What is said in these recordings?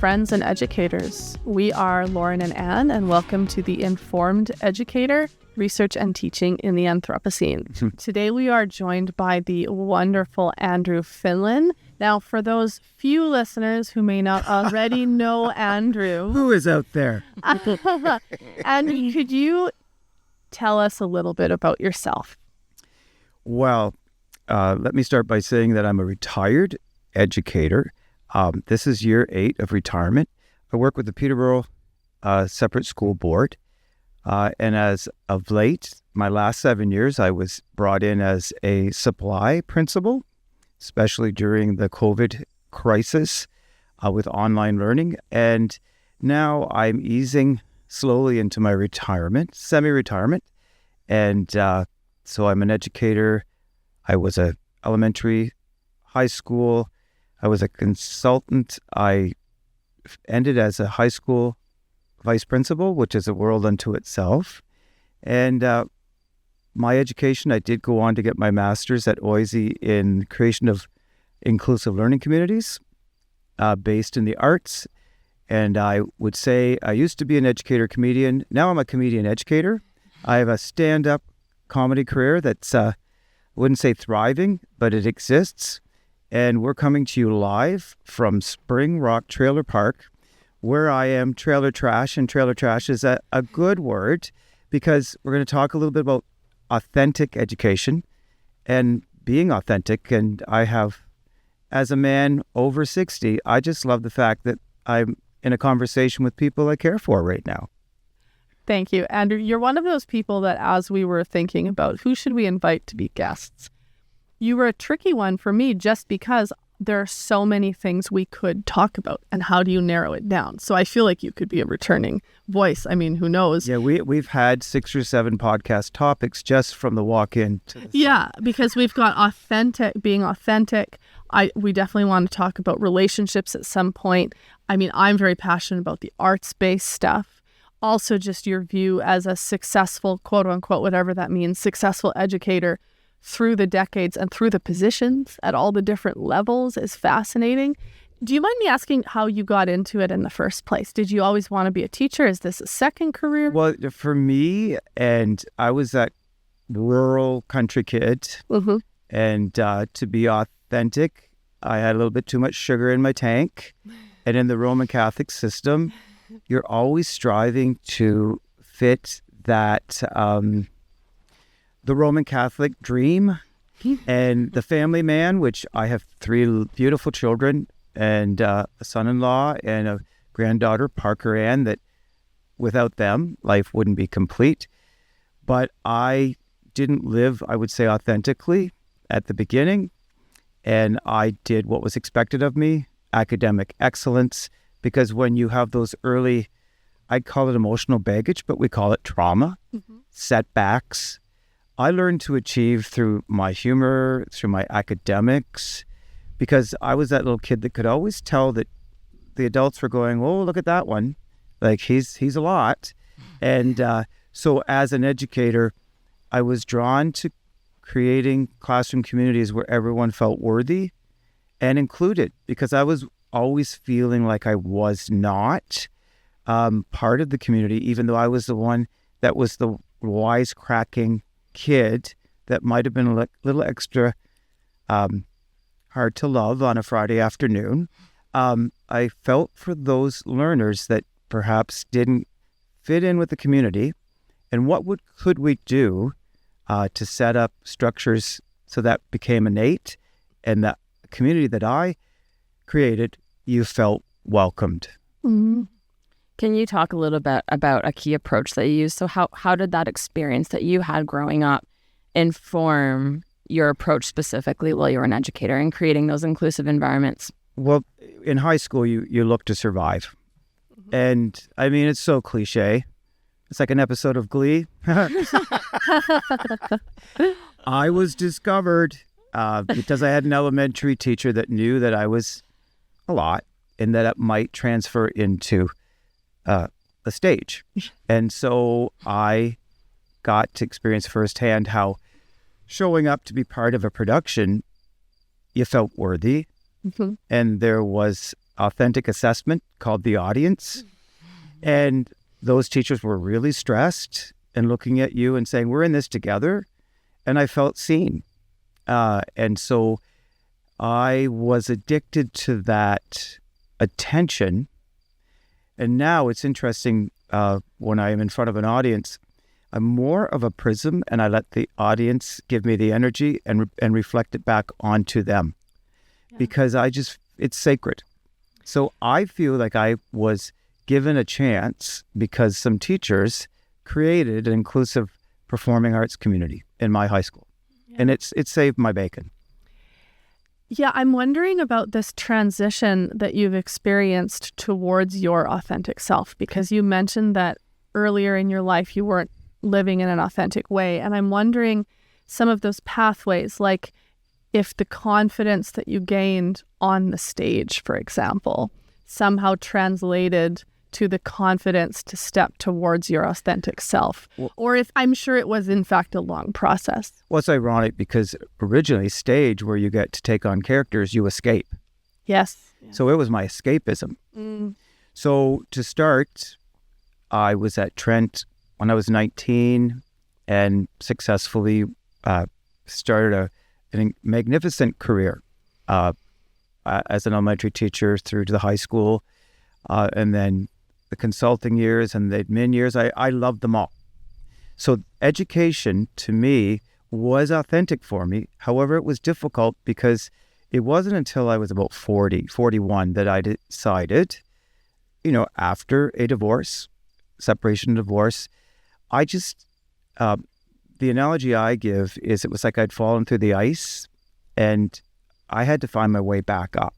friends and educators. We are Lauren and Anne, and welcome to the Informed Educator, Research and Teaching in the Anthropocene. Today we are joined by the wonderful Andrew Finlan. Now, for those few listeners who may not already know Andrew. Who is out there? Andrew, could you tell us a little bit about yourself? Well, let me start by saying that I'm a retired educator. This is year 8 of retirement. I work with the Peterborough Separate School Board. And as of late, my last 7 years, I was brought in as a supply principal, especially during the COVID crisis with online learning. And now I'm easing slowly into my retirement, semi-retirement. And so I'm an educator. I was a elementary, high school. I was a consultant. I ended as a high school vice principal, which is a world unto itself. And my education, I did go on to get my master's at OISE in creation of inclusive learning communities based in the arts. And I would say I used to be an educator comedian. Now I'm a comedian educator. I have a stand-up comedy career that's, I wouldn't say thriving, but it exists. And we're coming to you live from Spring Rock Trailer Park, where I am trailer trash. And trailer trash is a good word because we're going to talk a little bit about authentic education and being authentic. And I have, as a man over 60, I just love the fact that I'm in a conversation with people I care for right now. Thank you, Andrew. You're one of those people that as we were thinking about who should we invite to be guests, you were a tricky one for me just because there are so many things we could talk about, and how do you narrow it down? So I feel like you could be a returning voice. I mean, who knows? Yeah, we've had 6 or 7 podcast topics just from the walk-in to the Yeah, because we've got being authentic. We definitely want to talk about relationships at some point. I mean, I'm very passionate about the arts-based stuff. Also, just your view as a successful, quote unquote, whatever that means, successful educator through the decades and through the positions at all the different levels is fascinating. Do you mind me asking how you got into it in the first place? Did you always want to be a teacher? Is this a second career? Well, for me, and I was that rural country kid, and to be authentic, I had a little bit too much sugar in my tank. And in the Roman Catholic system, you're always striving to fit that the Roman Catholic dream and the family man, which I have 3 beautiful children and a son-in-law and a granddaughter, Parker Ann, that without them, life wouldn't be complete. But I didn't live, I would say, authentically at the beginning. And I did what was expected of me, academic excellence, because when you have those early, I'd call it emotional baggage, but we call it trauma, setbacks, I learned to achieve through my humor, through my academics, because I was that little kid that could always tell that the adults were going, oh, look at that one. Like, he's a lot. And so as an educator, I was drawn to creating classroom communities where everyone felt worthy and included, because I was always feeling like I was not part of the community, even though I was the one that was the wisecracking kid that might have been a little extra hard to love on a Friday afternoon. I felt for those learners that perhaps didn't fit in with the community, and what could we do to set up structures so that became innate, and that community that I created, you felt welcomed. Mm-hmm. Can you talk a little bit about a key approach that you used? So how did that experience that you had growing up inform your approach specifically while you were an educator in creating those inclusive environments? Well, in high school, you look to survive. And I mean, it's so cliche. It's like an episode of Glee. I was discovered because I had an elementary teacher that knew that I was a lot and that it might transfer into a stage. And so I got to experience firsthand how showing up to be part of a production, you felt worthy. And there was authentic assessment called the audience. And those teachers were really stressed and looking at you and saying, we're in this together. And I felt seen. And so I was addicted to that attention. And now it's interesting, when I am in front of an audience, I'm more of a prism, and I let the audience give me the energy and reflect it back onto them. Yeah. Because it's sacred. So I feel like I was given a chance because some teachers created an inclusive performing arts community in my high school. Yeah. And it saved my bacon. Yeah, I'm wondering about this transition that you've experienced towards your authentic self, because you mentioned that earlier in your life you weren't living in an authentic way. And I'm wondering some of those pathways, like if the confidence that you gained on the stage, for example, somehow translated to the confidence to step towards your authentic self, or if I'm sure it was in fact a long process. Well, it's ironic because originally stage where you get to take on characters, you escape. Yes. So it was my escapism. So to start, I was at Trent when I was 19 and successfully started a magnificent career as an elementary teacher through to the high school, and then the consulting years and the admin years. I loved them all. So education to me was authentic for me. However, it was difficult because it wasn't until I was about 41 that I decided, after a divorce, separation and divorce, the analogy I give is it was like I'd fallen through the ice and I had to find my way back up.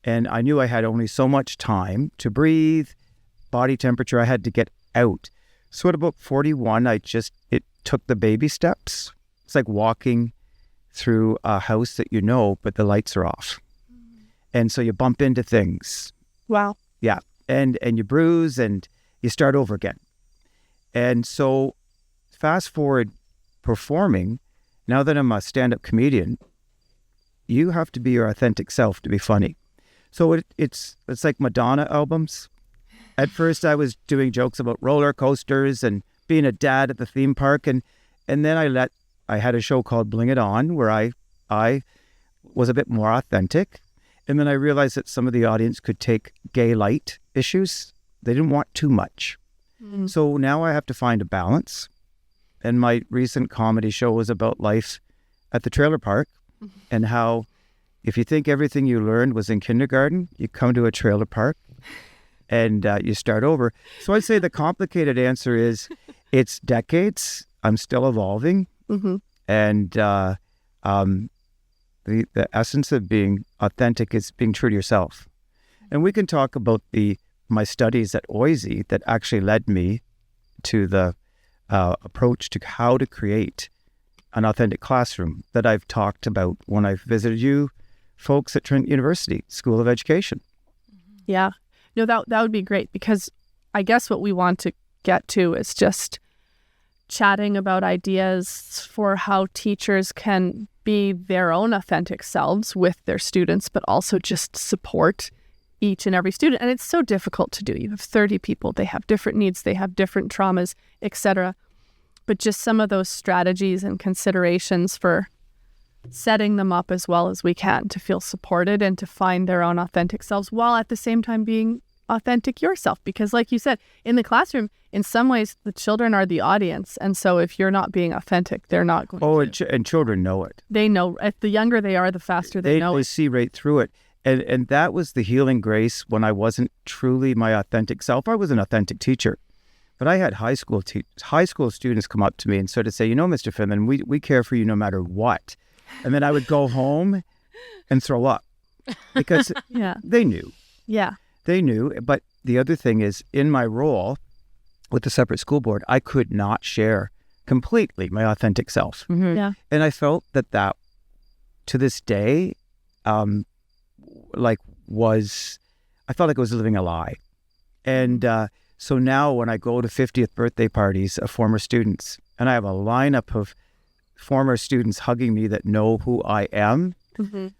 And I knew I had only so much time to breathe, body temperature, I had to get out. So at about 41, it took the baby steps. It's like walking through a house that but the lights are off. And so you bump into things. Wow. Yeah. And you bruise and you start over again. And so fast forward performing, now that I'm a stand-up comedian, you have to be your authentic self to be funny. So it's like Madonna albums. At first I was doing jokes about roller coasters and being a dad at the theme park. And then I had a show called Bling It On where I was a bit more authentic. And then I realized that some of the audience could take gay light issues. They didn't want too much. So now I have to find a balance. And my recent comedy show was about life at the trailer park and how if you think everything you learned was in kindergarten, you come to a trailer park and you start over. So I'd say the complicated answer is it's decades. I'm still evolving. And the essence of being authentic is being true to yourself. And we can talk about my studies at OISE that actually led me to the approach to how to create an authentic classroom that I've talked about when I've visited you folks at Trent University School of Education. Yeah. No, that would be great, because I guess what we want to get to is just chatting about ideas for how teachers can be their own authentic selves with their students, but also just support each and every student. And it's so difficult to do. You have 30 people, they have different needs, they have different traumas, etc. But just some of those strategies and considerations for setting them up as well as we can to feel supported and to find their own authentic selves while at the same time being authentic yourself. Because like you said, in the classroom, in some ways, the children are the audience. And so if you're not being authentic, they're not going to. And children know it. They know. The younger they are, the faster they know it. They see right through it. And that was the healing grace when I wasn't truly my authentic self. I was an authentic teacher. But I had high school students come up to me and sort of say, Mr. Finlan, we care for you no matter what. And then I would go home and throw up because they knew. Yeah. They knew. But the other thing is, in my role with the separate school board, I could not share completely my authentic self. Yeah. And I felt that to this day, I felt like I was living a lie. And so now when I go to 50th birthday parties of former students, and I have a lineup of former students hugging me that know who I am,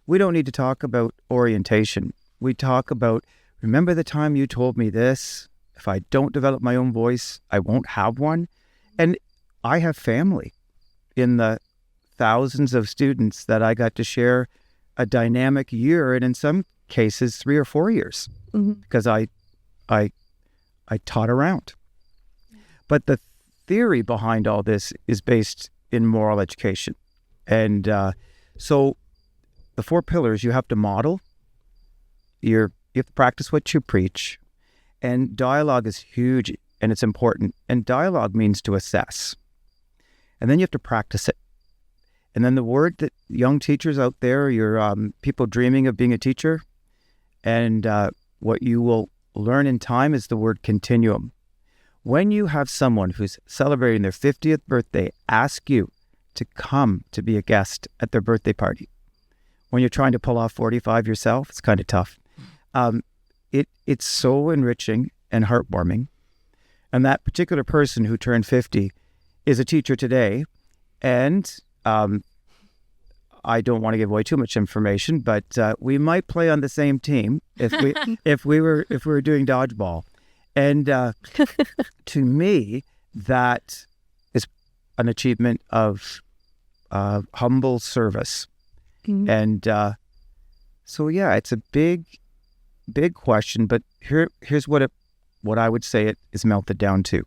we don't need to talk about orientation. we talk about, remember the time you told me this? If I don't develop my own voice, I won't have one. And I have family in the thousands of students that I got to share a dynamic year, and in some cases 3 or 4 years, because I taught around. But the theory behind all this is based in moral education. And so the 4 pillars: you have to model, you have to practice what you preach, and dialogue is huge and it's important. And dialogue means to assess. And then you have to practice it. And then the word that young teachers out there, your people dreaming of being a teacher, and what you will learn in time is the word continuum. When you have someone who's celebrating their 50th birthday ask you to come to be a guest at their birthday party, when you're trying to pull off 45 yourself, it's kind of tough. It's so enriching and heartwarming. And that particular person who turned 50 is a teacher today. And I don't want to give away too much information, but we might play on the same team if we were doing dodgeball. And to me, that is an achievement of humble service. And so, yeah, it's a big question. But here's what I would say it is melted down to.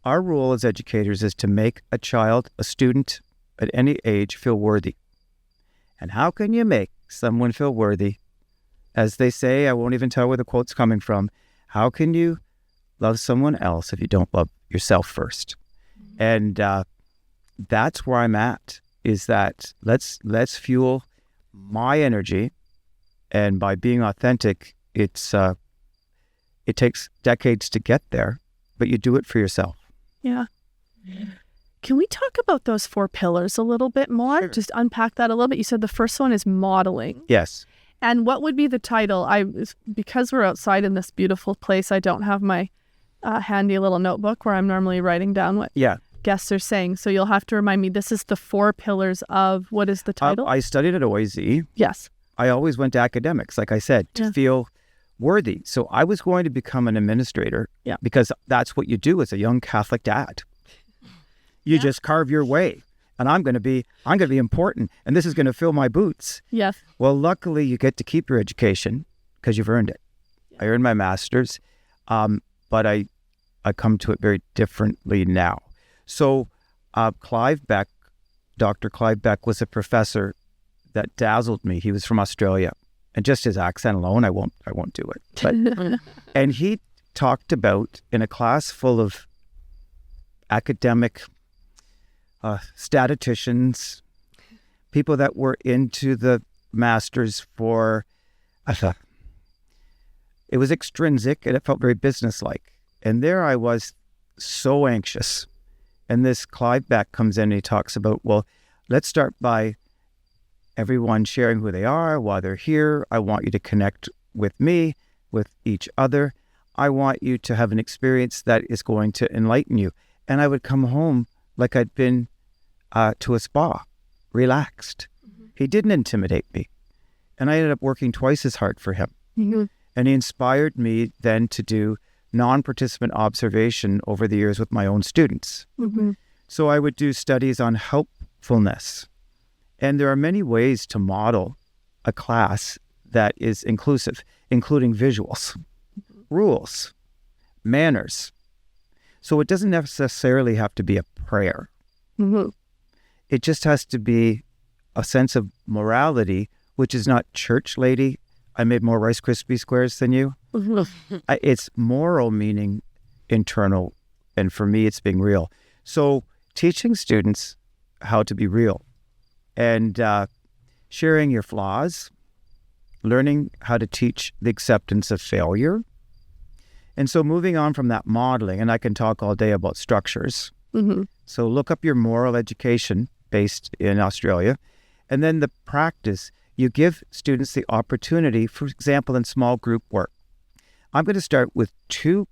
Our role as educators is to make a child, a student at any age, feel worthy. And how can you make someone feel worthy? As they say, I won't even tell where the quote's coming from. How can you love someone else if you don't love yourself first? And that's where I'm at, is that let's fuel my energy. And by being authentic, it takes decades to get there, but you do it for yourself. Yeah. Can we talk about those 4 pillars a little bit more? Sure. Just unpack that a little bit. You said the first one is modeling. Yes. And what would be the title? Because we're outside in this beautiful place, I don't have my handy little notebook where I'm normally writing down what guests are saying. So you'll have to remind me, this is the 4 pillars of, what is the title? I studied at OIZ. Yes. I always went to academics, like I said, to feel worthy. So I was going to become an administrator because that's what you do as a young Catholic dad. You just carve your way, and I'm going to be important, and this is going to fill my boots. Yes. Well, luckily you get to keep your education because you've earned it. I earned my master's, but I come to it very differently now. So Dr. Clive Beck was a professor that dazzled me. He was from Australia, and just his accent alone, I won't do it. But and he talked about, in a class full of academic statisticians, people that were into the masters for, it was extrinsic and it felt very businesslike. And there I was, so anxious. And this Clive Beck comes in and he talks about, well, let's start by everyone sharing who they are, why they're here. I want you to connect with me, with each other. I want you to have an experience that is going to enlighten you. And I would come home like I'd been to a spa, relaxed. He didn't intimidate me. And I ended up working twice as hard for him. And he inspired me then to do non-participant observation over the years with my own students. So I would do studies on helpfulness. And there are many ways to model a class that is inclusive, including visuals, rules, manners. So it doesn't necessarily have to be a prayer. It just has to be a sense of morality, which is not church lady, I made more Rice Krispie squares than you. It's moral meaning internal, and for me, it's being real. So teaching students how to be real and sharing your flaws, learning how to teach the acceptance of failure. And so moving on from that modeling, and I can talk all day about structures. So look up your moral education based in Australia. And then the practice, you give students the opportunity, for example, in small group work. I'm going to start with 2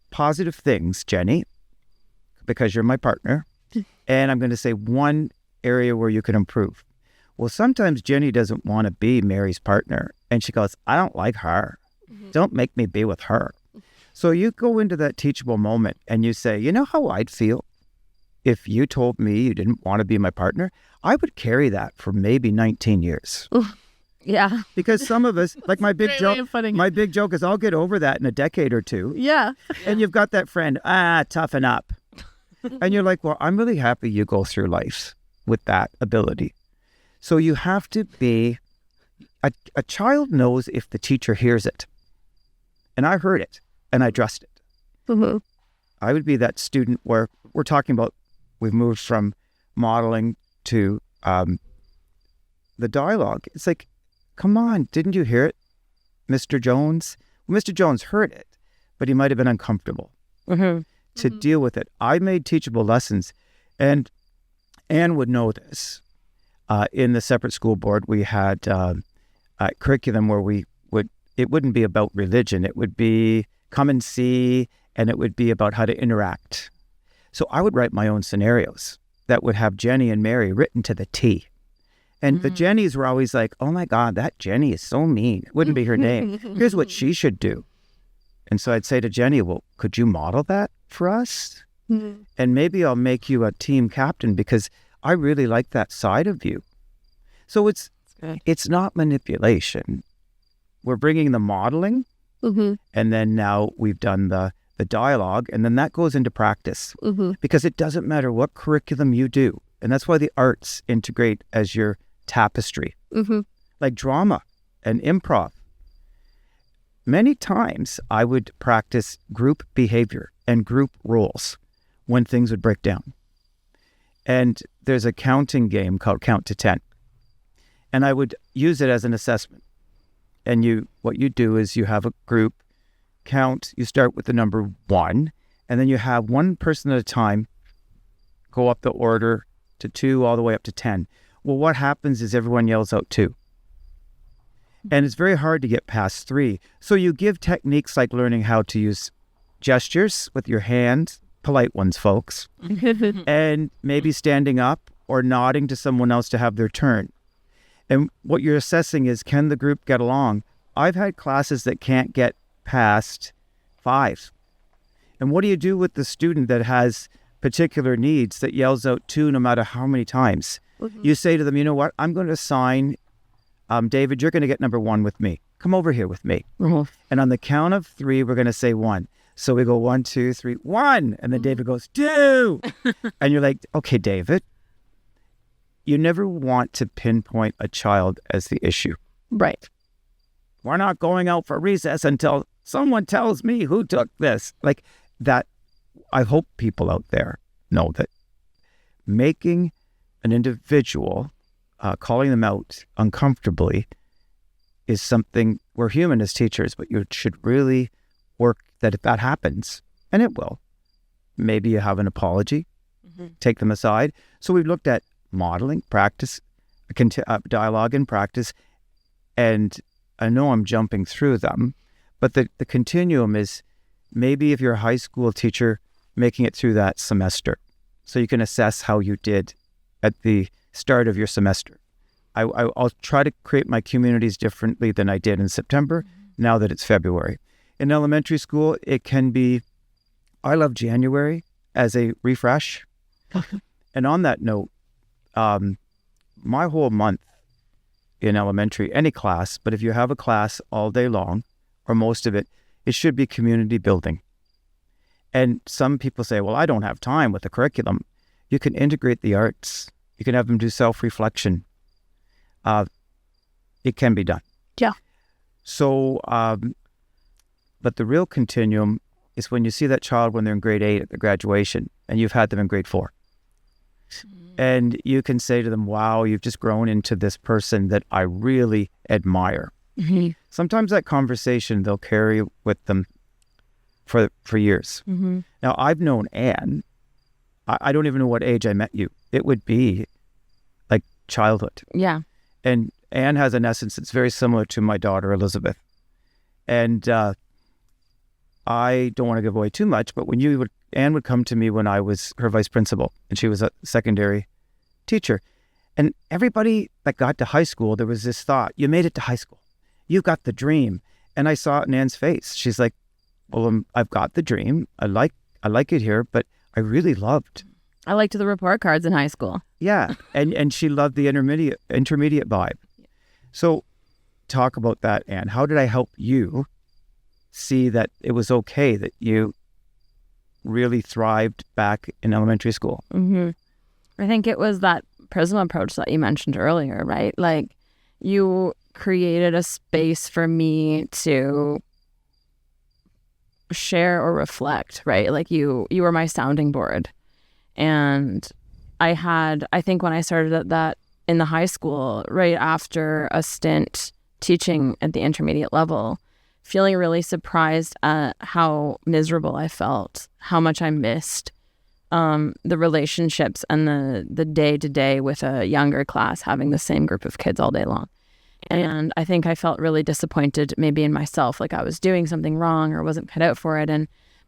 positive things, Jenny, because you're my partner. And I'm going to say 1 area where you can improve. Well, sometimes Jenny doesn't want to be Mary's partner. And she goes, I don't like her. Don't make me be with her. So you go into that teachable moment and you say, you know how I'd feel if you told me you didn't want to be my partner? I would carry that for maybe 19 years. Yeah. Because some of us, like my big joke is I'll get over that in a decade or two. Yeah. And you've got that friend, toughen up. And you're like, well, I'm really happy you go through life with that ability. So you have to be, a child knows if the teacher hears it. And I heard it and I addressed it. Mm-hmm. I would be that student where we're talking about, we've moved from modeling to the dialogue. It's like, come on, didn't you hear it, Mr. Jones? Well, Mr. Jones heard it, but he might have been uncomfortable to deal with it. I made teachable lessons, and Anne would know this. In the separate school board, we had a curriculum where it wouldn't be about religion. It would be come and see, and it would be about how to interact. So I would write my own scenarios that would have Jenny and Mary written to the T. And the Jennies were always like, oh my God, that Jenny is so mean. It wouldn't be her name. Here's what she should do. And so I'd say to Jenny, well, could you model that for us? And maybe I'll make you a team captain because I really like that side of you. So it's not manipulation. We're bringing the modeling, and then now we've done the dialogue, and then that goes into practice. Because it doesn't matter what curriculum you do. And that's why the arts integrate as your tapestry, like drama and improv. Many times I would practice group behavior and group roles when things would break down. And there's a counting game called Count to 10. And I would use it as an assessment. And what you do is you have a group count, you start with the number 1, and then you have one person at a time go up the order to 2 all the way up to 10. Well, what happens is everyone yells out 2. And it's very hard to get past 3. So you give techniques like learning how to use gestures with your hands, polite ones, folks, and maybe standing up or nodding to someone else to have their turn. And what you're assessing is, can the group get along? I've had classes that can't get past 5. And what do you do with the student that has particular needs that yells out 2 no matter how many times? You say to them, you know what, I'm going to assign, David, you're going to get number 1 with me. Come over here with me. And on the count of 3, we're going to say 1. So we go 1, 2, 3, 1. And then David goes, 2. And you're like, okay, David, you never want to pinpoint a child as the issue. Right. We're not going out for recess until someone tells me who took this. Like that, I hope people out there know that making an individual, calling them out uncomfortably is something, we're human as teachers, but you should really work that if that happens, and it will, maybe you have an apology, take them aside. So we've looked at modeling, practice, dialogue and practice, and I know I'm jumping through them, but the continuum is maybe if you're a high school teacher, making it through that semester so you can assess how you did at the start of your semester. I'll try to create my communities differently than I did in September, now that it's February. In elementary school, it can be, I love January as a refresh. And on that note, my whole month in elementary, any class, but if you have a class all day long, or most of it, it should be community building. And some people say, well, I don't have time with the curriculum. You can integrate the arts. You can have them do self-reflection. It can be done. Yeah. So, but the real continuum is when you see that child when they're in grade 8 at the graduation, and you've had them in grade 4. And you can say to them, wow, you've just grown into this person that I really admire. Sometimes that conversation they'll carry with them for years. Now, I've known Anne. I don't even know what age I met you. It would be like childhood. Yeah. And Anne has an essence that's very similar to my daughter, Elizabeth. And I don't want to give away too much, but when Anne would come to me when I was her vice principal, and she was a secondary teacher. And everybody that got to high school, there was this thought, you made it to high school. You got the dream. And I saw it in Anne's face. She's like, well, I've got the dream. I like it here, but I really loved. I liked the report cards in high school. Yeah. And she loved the intermediate vibe. So talk about that, Anne. How did I help you see that it was okay that you really thrived back in elementary school? I think it was that prism approach that you mentioned earlier, right? Like, you created a space for me to share or reflect, right? Like, you were my sounding board. And I think when I started at that in the high school, right after a stint teaching at the intermediate level, feeling really surprised at how miserable I felt, how much I missed the relationships and the day-to-day with a younger class, having the same group of kids all day long. And I think I felt really disappointed maybe in myself, like I was doing something wrong or wasn't cut out for it.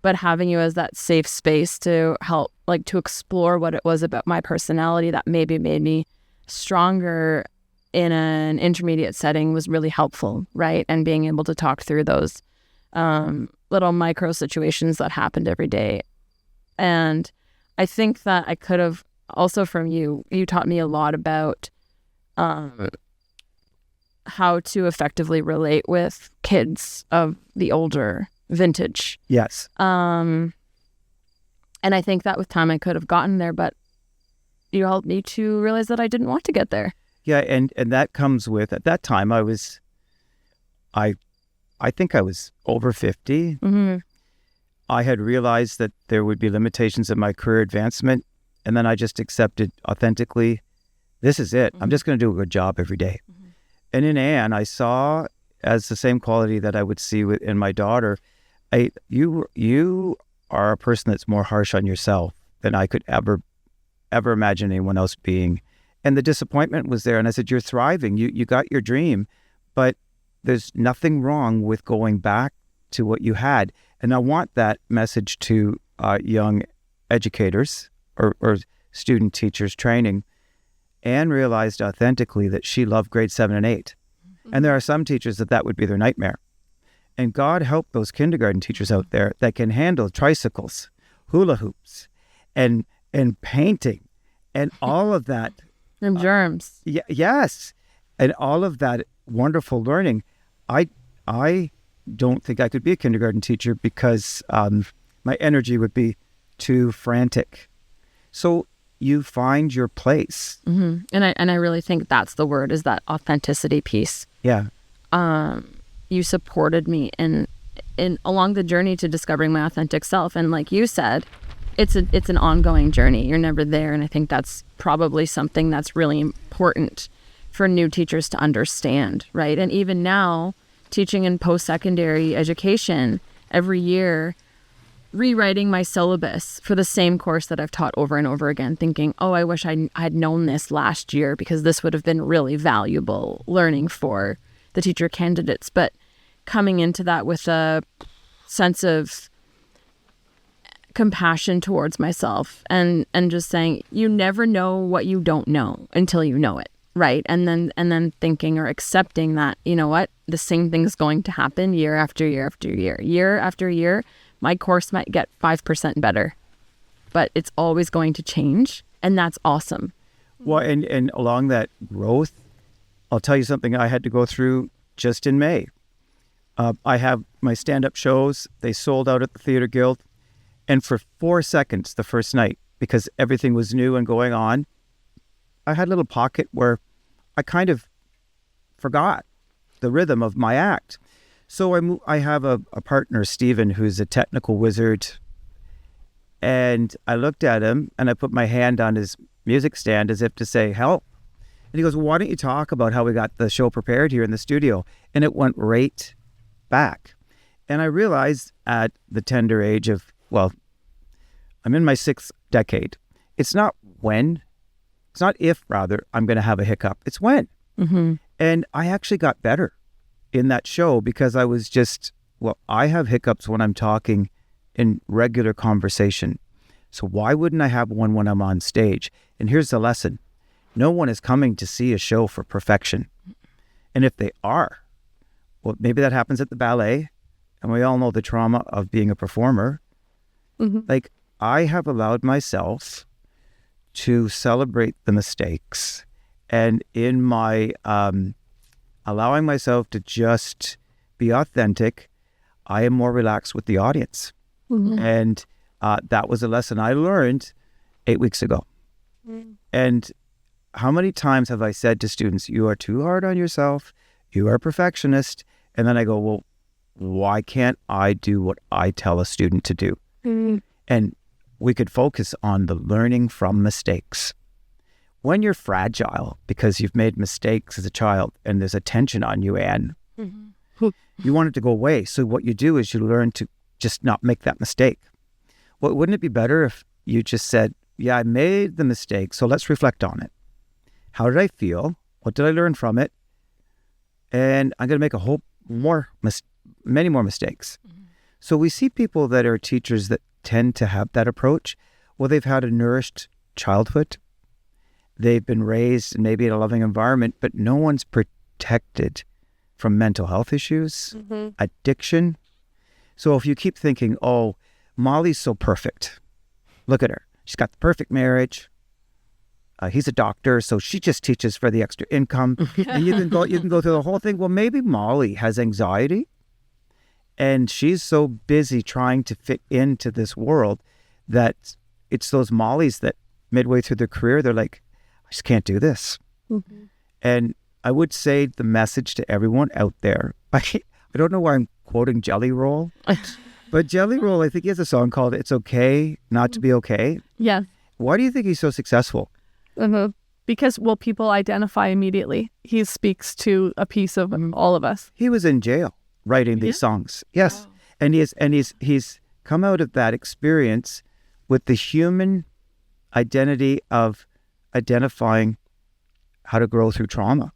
But having you as that safe space to help, like, to explore what it was about my personality that maybe made me stronger in an intermediate setting was really helpful, right? And being able to talk through those little micro situations that happened every day. And I think that I could have also, from you taught me a lot about how to effectively relate with kids of the older vintage. Yes. And I think that with time I could have gotten there, but you helped me to realize that I didn't want to get there. Yeah, and that comes with, at that time I think I was over 50. I had realized that there would be limitations in my career advancement, and then I just accepted authentically, this is it. I'm just going to do a good job every day. And in Anne, I saw as the same quality that I would see in my daughter. You are a person that's more harsh on yourself than I could ever imagine anyone else being. And the disappointment was there. And I said, you're thriving. You got your dream, but there's nothing wrong with going back to what you had. And I want that message to young educators or student teachers training. Anne realized authentically that she loved grade 7 and 8. And there are some teachers that would be their nightmare. And God help those kindergarten teachers out there that can handle tricycles, hula hoops, and painting, and all of that. And germs. Yes. And all of that wonderful learning. I don't think I could be a kindergarten teacher because my energy would be too frantic. So you find your place. And I really think that's the word, is that authenticity piece. Yeah. You supported me in along the journey to discovering my authentic self. And like you said, it's an ongoing journey. You're never there. And I think that's probably something that's really important for new teachers to understand, right? And even now, teaching in post-secondary education, every year, rewriting my syllabus for the same course that I've taught over and over again, thinking, oh, I wish I'd known this last year because this would have been really valuable learning for the teacher candidates. But coming into that with a sense of compassion towards myself and just saying, you never know what you don't know until you know it, right? And then thinking or accepting that, you know what, the same thing's going to happen year after year after year. Year after year, my course might get 5% better, but it's always going to change, and that's awesome. Well, and along that growth, I'll tell you something I had to go through just in May. I have my stand-up shows. They sold out at the Theatre Guild. And for 4 seconds the first night, because everything was new and going on, I had a little pocket where I kind of forgot the rhythm of my act. So I have a partner, Stephen, who's a technical wizard. And I looked at him and I put my hand on his music stand as if to say, help. And he goes, well, why don't you talk about how we got the show prepared here in the studio? And it went right back. And I realized at the tender age of, well, I'm in my 6th decade. It's not if rather, I'm going to have a hiccup. It's when. And I actually got better in that show because I was I have hiccups when I'm talking in regular conversation. So why wouldn't I have one when I'm on stage? And here's the lesson. No one is coming to see a show for perfection. And if they are, Well, maybe that happens at the ballet, and we all know the trauma of being a performer. Like, I have allowed myself to celebrate the mistakes, and in my allowing myself to just be authentic, I am more relaxed with the audience. And that was a lesson I learned 8 weeks ago. And how many times have I said to students, you are too hard on yourself, you are a perfectionist, and then I go, well, why can't I do what I tell a student to do? And we could focus on the learning from mistakes. When you're fragile because you've made mistakes as a child and there's a tension on you, Anne, you want it to go away. So what you do is you learn to just not make that mistake. Well, wouldn't it be better if you just said, yeah, I made the mistake, so let's reflect on it. How did I feel? What did I learn from it? And I'm going to make many more mistakes. So we see people that are teachers that tend to have that approach. Well, they've had a nourished childhood. They've been raised maybe in a loving environment, but no one's protected from mental health issues, addiction. So if you keep thinking, oh, Molly's so perfect. Look at her. She's got the perfect marriage. He's a doctor, so she just teaches for the extra income. And you can go through the whole thing. Well, maybe Molly has anxiety, and she's so busy trying to fit into this world that it's those Mollys that midway through their career, they're like, I just can't do this. And I would say the message to everyone out there, I don't know why I'm quoting Jelly Roll, but Jelly Roll, I think he has a song called It's Okay Not to Be Okay. Yeah. Why do you think he's so successful? Because, well, people identify immediately. He speaks to a piece of all of us. He was in jail writing these songs. Yes. Wow. And he's come out of that experience with the human identity of identifying how to grow through trauma.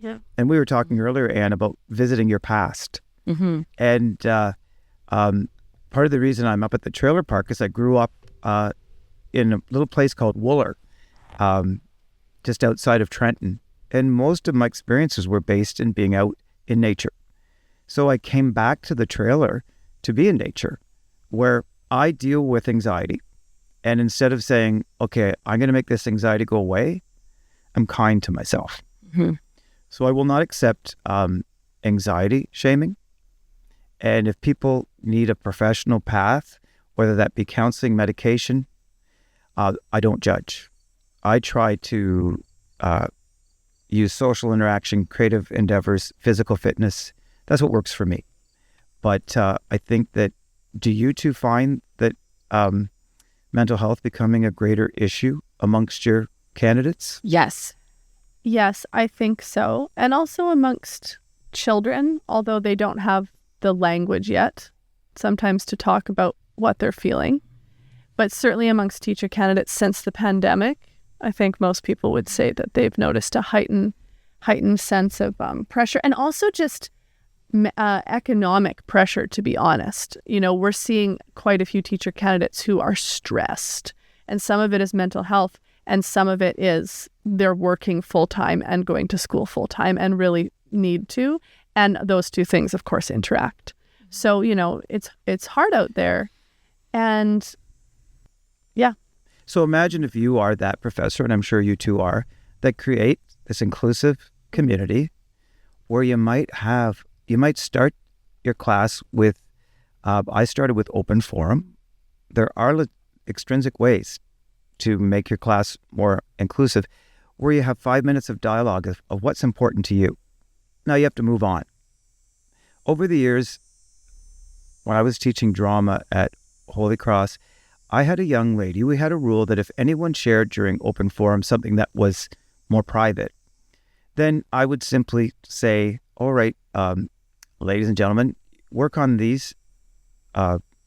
Yeah. And we were talking earlier, Anne, about visiting your past. And part of the reason I'm up at the trailer park is I grew up in a little place called Wooler, just outside of Trenton. And most of my experiences were based in being out in nature. So I came back to the trailer to be in nature, where I deal with anxiety. And instead of saying, okay, I'm going to make this anxiety go away, I'm kind to myself. So I will not accept anxiety shaming. And if people need a professional path, whether that be counseling, medication, I don't judge. I try to use social interaction, creative endeavors, physical fitness. That's what works for me. But I think that, do you two find that mental health becoming a greater issue amongst your candidates? Yes. Yes, I think so. And also amongst children, although they don't have the language yet, sometimes to talk about what they're feeling. But certainly amongst teacher candidates since the pandemic, I think most people would say that they've noticed a heightened sense of pressure, and also just economic pressure, to be honest. You know, we're seeing quite a few teacher candidates who are stressed, and some of it is mental health, and some of it is they're working full-time and going to school full-time and really need to. And those two things, of course, interact. So, you know, it's hard out there. And yeah. So imagine if you are that professor, and I'm sure you two are, that create this inclusive community where you might start your class with, I started with open forum. There are extrinsic ways to make your class more inclusive, where you have 5 minutes of dialogue of what's important to you. Now you have to move on. Over the years, when I was teaching drama at Holy Cross, I had a young lady. We had a rule that if anyone shared during open forum something that was more private, then I would simply say, all right, ladies and gentlemen, work on these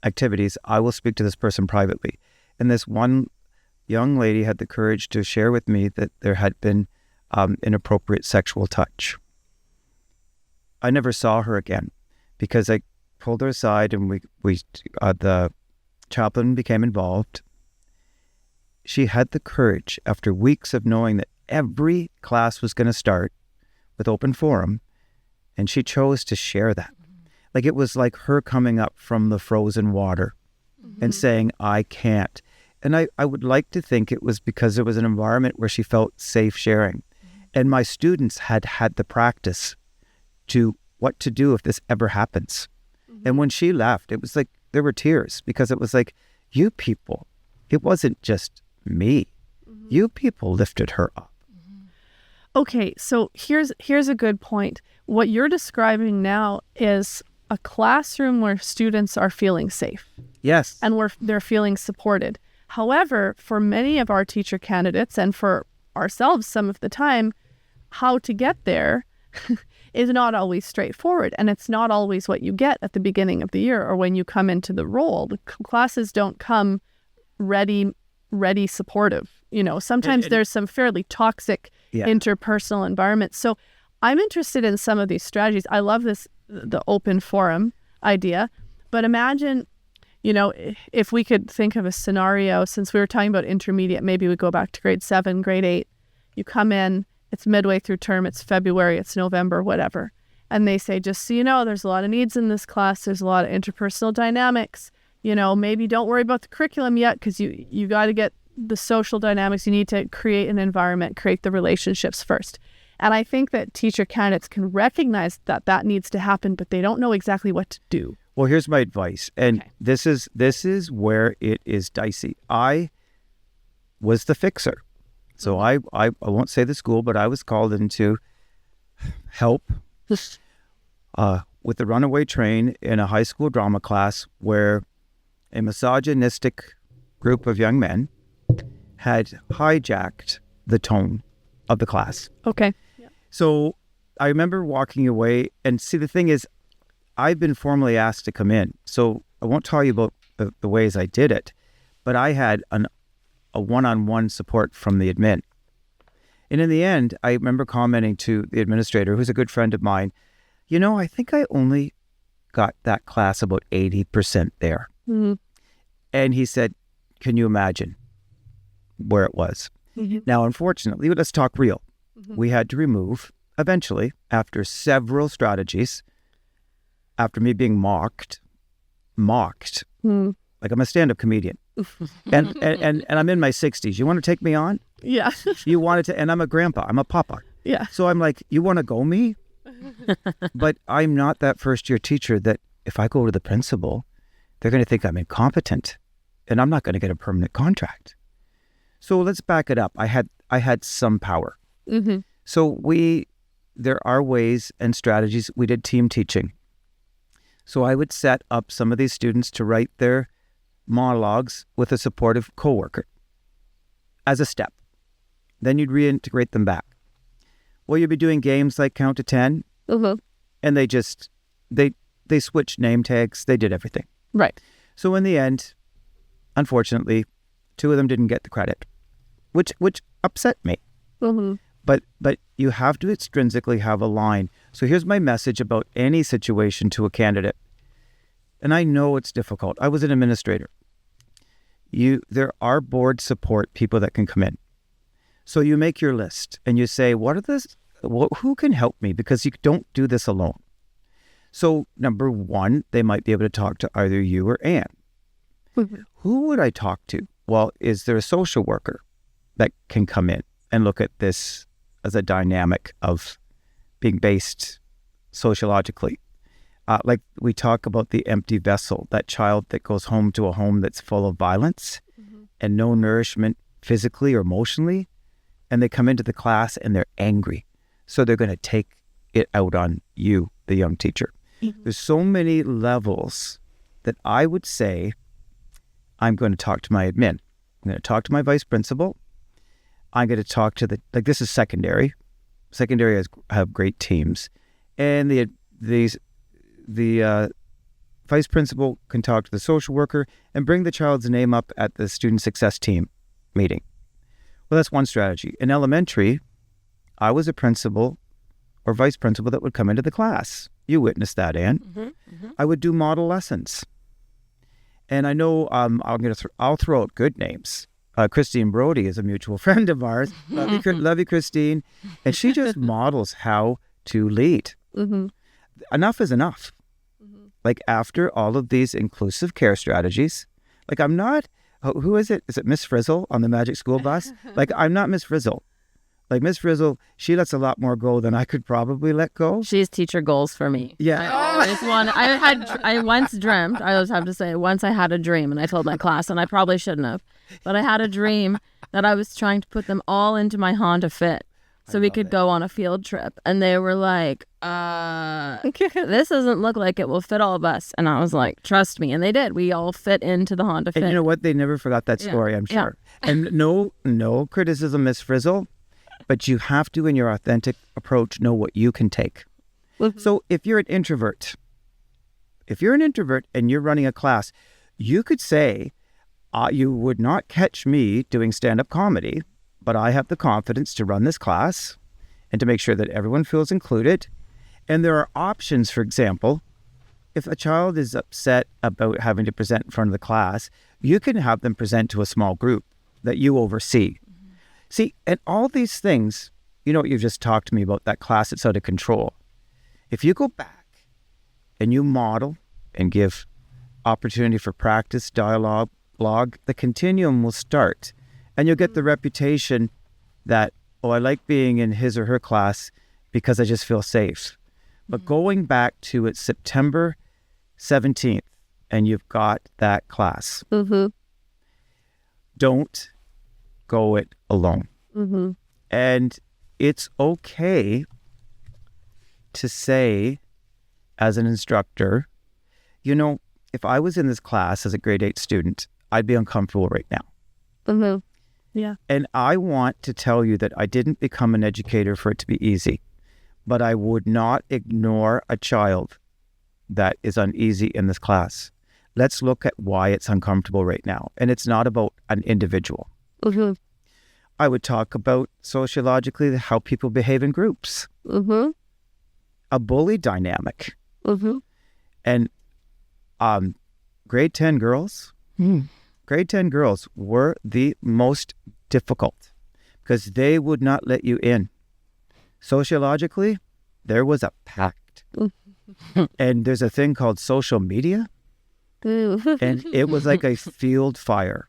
activities. I will speak to this person privately. And this one young lady had the courage to share with me that there had been inappropriate sexual touch. I never saw her again because I pulled her aside and the chaplain became involved. She had the courage, after weeks of knowing that every class was going to start with open forum, And she chose to share that. Like it was like her coming up from the frozen water and saying, I can't. And I would like to think it was because it was an environment where she felt safe sharing. And my students had the practice to what to do if this ever happens. And when she left, it was like there were tears because it was like, you people, it wasn't just me. You people lifted her up. Okay, so here's a good point. What you're describing now is a classroom where students are feeling safe. Yes. And where they're feeling supported. However, for many of our teacher candidates and for ourselves some of the time, how to get there is not always straightforward. And it's not always what you get at the beginning of the year or when you come into the role. The classes don't come ready supportive. Sometimes there's some fairly toxic interpersonal environments. So I'm interested in some of these strategies. I love the open forum idea, but imagine, if we could think of a scenario, since we were talking about intermediate, maybe we go back to grade 7, grade 8, you come in, it's midway through term, it's February, it's November, whatever. And they say, just so you know, there's a lot of needs in this class. There's a lot of interpersonal dynamics. Maybe don't worry about the curriculum yet because you got to get the social dynamics. You need to create an environment, create the relationships first. And I think that teacher candidates can recognize that needs to happen, but they don't know exactly what to do. Well, here's my advice. And this is where it is dicey. I was the fixer. So I won't say the school, but I was called in to help with the runaway train in a high school drama class where a misogynistic group of young men had hijacked the tone of the class. Okay. Yeah. So I remember walking away, and see, the thing is, I've been formally asked to come in. So I won't tell you about the ways I did it, but I had a one-on-one support from the admin. And in the end, I remember commenting to the administrator, who's a good friend of mine, I think I only got that class about 80% there. Mm-hmm. And he said, can you imagine where it was? Mm-hmm. Now, unfortunately, let's talk real. Mm-hmm. We had to remove, eventually, after several strategies, after me being mocked, like I'm a stand-up comedian. and I'm in my 60s. You want to take me on? Yeah. You wanted to, and I'm a grandpa. I'm a papa. Yeah. So I'm like, you want to go me? But I'm not that first-year teacher that if I go to the principal, they're going to think I'm incompetent, and I'm not going to get a permanent contract. So let's back it up. I had some power. Mm-hmm. So there are ways and strategies. We did team teaching. So I would set up some of these students to write their monologues with a supportive coworker as a step. Then you'd reintegrate them back. Well, you'd be doing games like count to 10, mm-hmm. and they switched name tags. They did everything. Right. So in the end, unfortunately, 2 of them didn't get the credit, which upset me. Mm-hmm. But you have to extrinsically have a line. So here's my message about any situation to a candidate. And I know it's difficult. I was an administrator. There are board support people that can come in. So you make your list and you say, who can help me? Because you don't do this alone. So number 1, they might be able to talk to either you or Anne. Mm-hmm. Who would I talk to? Well, is there a social worker that can come in and look at this as a dynamic of being based sociologically? Like we talk about the empty vessel, that child that goes home to a home that's full of violence mm-hmm. and no nourishment physically or emotionally, and they come into the class and they're angry. So they're going to take it out on you, the young teacher. Mm-hmm. There's so many levels that I would say I'm going to talk to my admin. I'm going to talk to my vice principal. I'm going to talk to this is secondary. Secondary have great teams. And the vice principal can talk to the social worker and bring the child's name up at the student success team meeting. Well, that's one strategy. In elementary, I was a principal or vice principal that would come into the class. You witnessed that, Anne. Mm-hmm, mm-hmm. I would do model lessons. And I know I'll throw out good names. Christine Brody is a mutual friend of ours. Love you, Christine. And she just models how to lead. Mm-hmm. enough is enough. Like after all of these inclusive care strategies, like I'm not, who is it? Is it Miss Frizzle on the Magic School Bus? Like I'm not Miss Frizzle. Like Miss Frizzle, she lets a lot more go than I could probably let go. She's teacher goals for me. Yeah. I once dreamt, I always have to say, once I had a dream, and I told my class, and I probably shouldn't have, but I had a dream that I was trying to put them all into my Honda Fit so we could go on a field trip. And they were like, this doesn't look like it will fit all of us. And I was like, trust me. And they did. We all fit into the Honda Fit. And you know what? They never forgot that story, I'm sure. Yeah. And no criticism, Miss Frizzle, but you have to, in your authentic approach, know what you can take. So if you're an introvert, and you're running a class, you could say, you would not catch me doing stand-up comedy, but I have the confidence to run this class and to make sure that everyone feels included. And there are options. For example, if a child is upset about having to present in front of the class, you can have them present to a small group that you oversee. See, and all these things, you know what you've just talked to me about, that class that's out of control. If you go back and you model and give opportunity for practice, dialogue, the continuum will start. And you'll get the reputation that, I like being in his or her class because I just feel safe. But going back to it's September 17th and you've got that class, don't go it alone. And it's okay to say as an instructor, if I was in this class as a grade 8 student, I'd be uncomfortable right now. Yeah. And I want to tell you that I didn't become an educator for it to be easy, but I would not ignore a child that is uneasy in this class. Let's look at why it's uncomfortable right now. And it's not about an individual. I would talk about sociologically how people behave in groups. A bully dynamic. And grade 10 girls, grade 10 girls were the most difficult because they would not let you in. Sociologically, there was a pact. And there's a thing called social media. And it was like a field fire.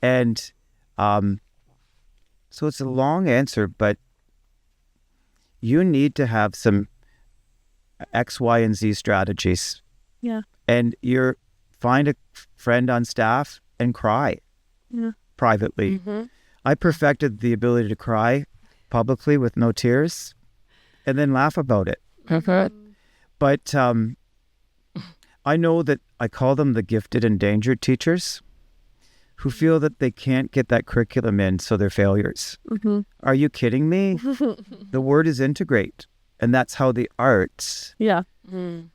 And so it's a long answer, but you need to have some X, Y, and Z strategies. Yeah. And find a friend on staff and cry privately. I perfected the ability to cry publicly with no tears and then laugh about it. But I know that I call them the gifted endangered teachers who feel that they can't get that curriculum in, so they're failures. Are you kidding me? The word is integrate, and that's how the arts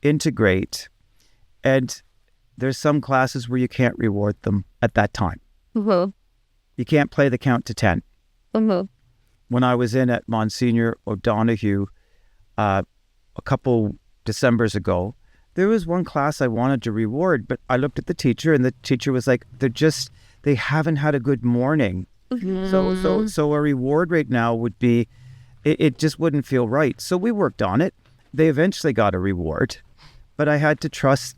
integrate. And there's some classes where you can't reward them at that time. You can't play the count to 10. When I was in at Monsignor O'Donoghue a couple Decembers ago, there was one class I wanted to reward, but I looked at the teacher and the teacher was like, they haven't had a good morning. So a reward right now would be, it just wouldn't feel right. So we worked on it. They eventually got a reward, but I had to trust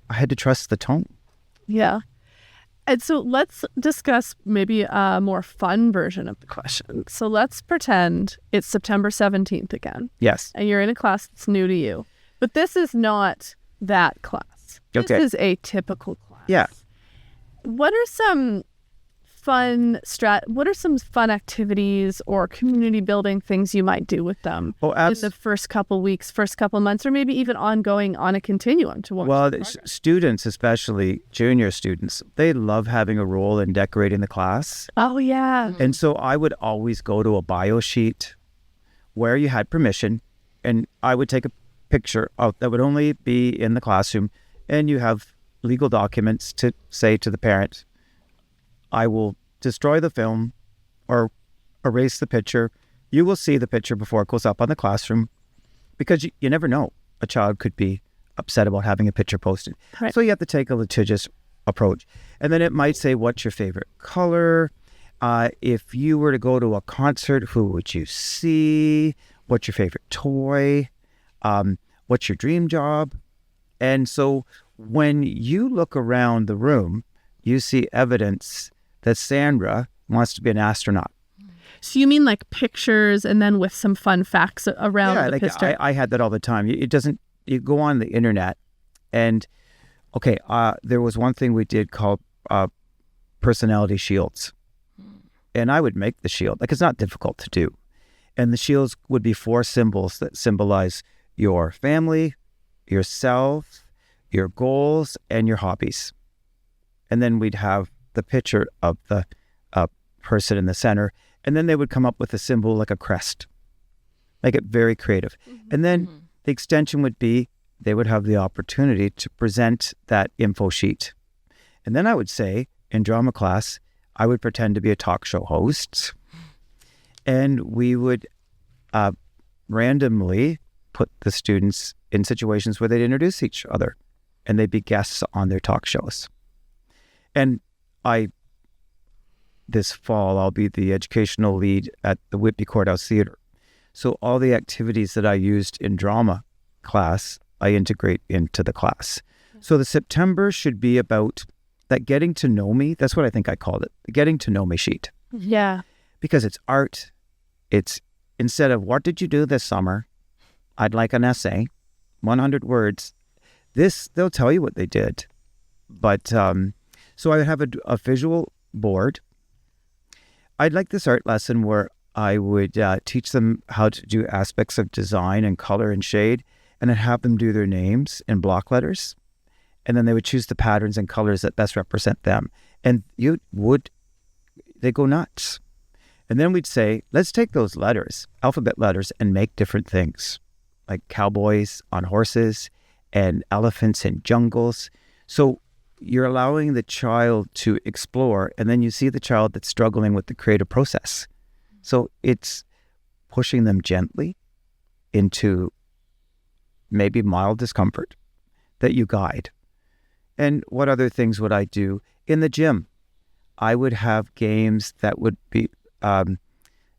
the tone. Yeah. And so let's discuss maybe a more fun version of the question. So let's pretend it's September 17th again. Yes. And you're in a class that's new to you. But this is not that class. Okay. This is a typical class. Yeah. What are some fun activities or community building things you might do with them in the first couple weeks, first couple months, or maybe even ongoing on a continuum to watch? Students, especially junior students, they love having a role in decorating the class. Oh, yeah. And so I would always go to a bio sheet where you had permission, and I would take a picture that would only be in the classroom, and you have legal documents to say to the parent, I will destroy the film or erase the picture. You will see the picture before it goes up on the classroom, because you never know. A child could be upset about having a picture posted. Right. So you have to take a litigious approach. And then it might say, what's your favorite color? If you were to go to a concert, who would you see? What's your favorite toy? What's your dream job? And so when you look around the room, you see evidence that Sandra wants to be an astronaut. So you mean like pictures and then with some fun facts around the picture? I had that all the time. You go on the internet and, okay, there was one thing we did called personality shields. And I would make the shield. Like, it's not difficult to do. And the shields would be 4 symbols that symbolize your family, yourself, your goals, and your hobbies. And then we'd have the picture of the person in the center. And then they would come up with a symbol like a crest. Make it very creative. And then the extension would be they would have the opportunity to present that info sheet. And then I would say, in drama class, I would pretend to be a talk show host. And we would randomly put the students in situations where they'd introduce each other. And they'd be guests on their talk shows. And this fall, I'll be the educational lead at the Whitby Courthouse Theatre. So all the activities that I used in drama class, I integrate into the class. So the September should be about that getting to know me. That's what I think I called it, the getting to know me sheet. Yeah. Because it's art. It's instead of what did you do this summer? I'd like an essay, 100 words. They'll tell you what they did. But so I would have a visual board. I'd like this art lesson where I would teach them how to do aspects of design and color and shade, and I'd have them do their names in block letters. And then they would choose the patterns and colors that best represent them. And they go nuts. And then we'd say, let's take those letters, alphabet letters, and make different things, like cowboys on horses and elephants in jungles. So you're allowing the child to explore, and then you see the child that's struggling with the creative process. So it's pushing them gently into maybe mild discomfort that you guide. And what other things would I do? In the gym, I would have games that would be, and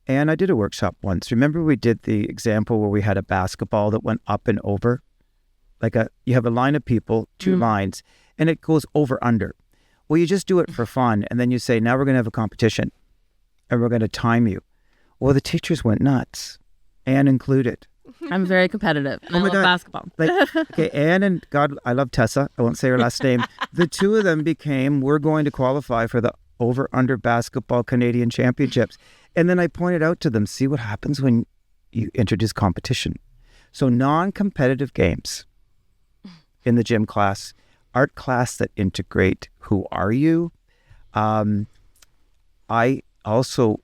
I did a workshop once. Remember we did the example where we had a basketball that went up and over? You have a line of people, 2 lines, and it goes over under. Well, you just do it for fun, and then you say, now we're going to have a competition, and we're going to time you. Well, the teachers went nuts, Anne included. I'm very competitive. And I love basketball. Okay, Anne and God, I love Tessa. I won't say her last name. The 2 of them we're going to qualify for the over-under basketball Canadian championships. And then I pointed out to them, see what happens when you introduce competition. So non-competitive games in the gym class, art class that integrate who are you. I also,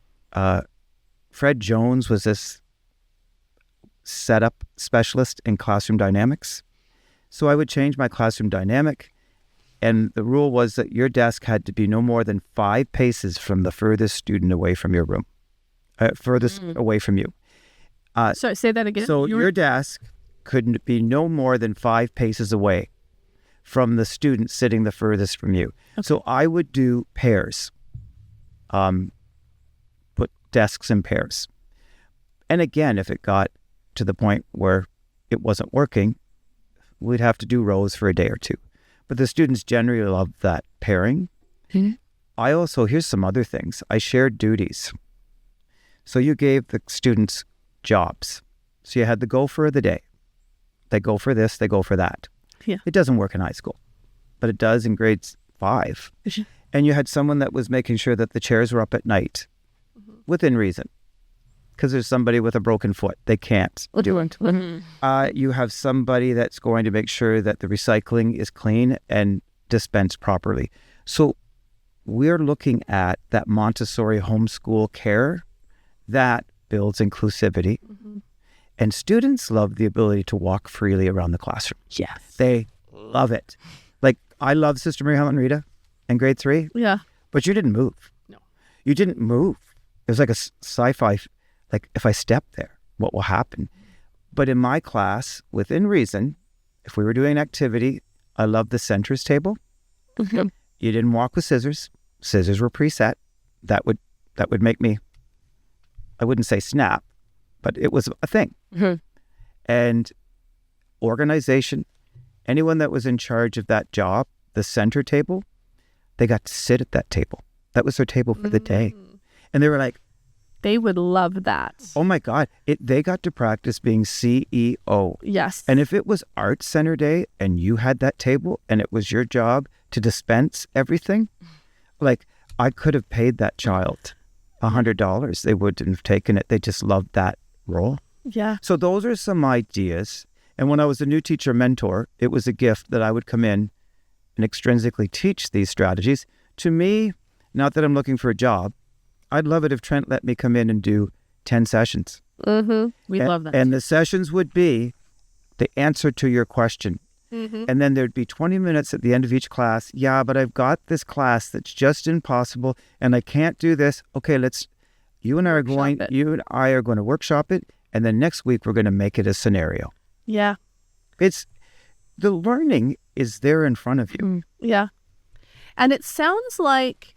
Fred Jones was this setup specialist in classroom dynamics. So I would change my classroom dynamic, and the rule was that your desk had to be no more than 5 paces from the furthest student away from your room, furthest away from you. Sorry, say that again. So your desk couldn't be no more than 5 paces away from the student sitting the furthest from you. Okay. So I would do pairs, put desks in pairs. And again, if it got to the point where it wasn't working, we'd have to do rows for a day or 2. But the students generally loved that pairing. I also, here's some other things. I shared duties. So you gave the students jobs. So you had the gopher of the day. They go for this, they go for that. Yeah. It doesn't work in high school, but it does in grades 5. And you had someone that was making sure that the chairs were up at night within reason. Because there's somebody with a broken foot. They can't do it. You have somebody that's going to make sure that the recycling is clean and dispensed properly. So we're looking at that Montessori homeschool care that builds inclusivity. And students love the ability to walk freely around the classroom. Yes. They love it. Like, I love Sister Mary Helen Rita in grade 3. Yeah. But you didn't move. No. You didn't move. It was like a sci-fi. Like, if I step there, what will happen? But in my class, within reason, if we were doing an activity, I loved the centers table. You didn't walk with scissors. Scissors were preset. That would make me, I wouldn't say snap, but it was a thing. And organization, anyone that was in charge of that job, the center table, they got to sit at that table. That was their table for the day. And they were like, they would love that. oh my God, they got to practice being CEO. Yes. And if it was Arts Center Day and you had that table and it was your job to dispense everything, like I could have paid that child $100. They wouldn't have taken it. They just loved that role. Yeah. So those are some ideas. And when I was a new teacher mentor, it was a gift that I would come in and extrinsically teach these strategies. To me, not that I'm looking for a job, I'd love it if Trent let me come in and do 10 sessions. We love that. And the sessions would be the answer to your question. And then there'd be 20 minutes at the end of each class. Yeah, but I've got this class that's just impossible and I can't do this. Okay, you and I are going to workshop it. And then next week we're going to make it a scenario. Yeah. It's the learning is there in front of you. Yeah. And it sounds like,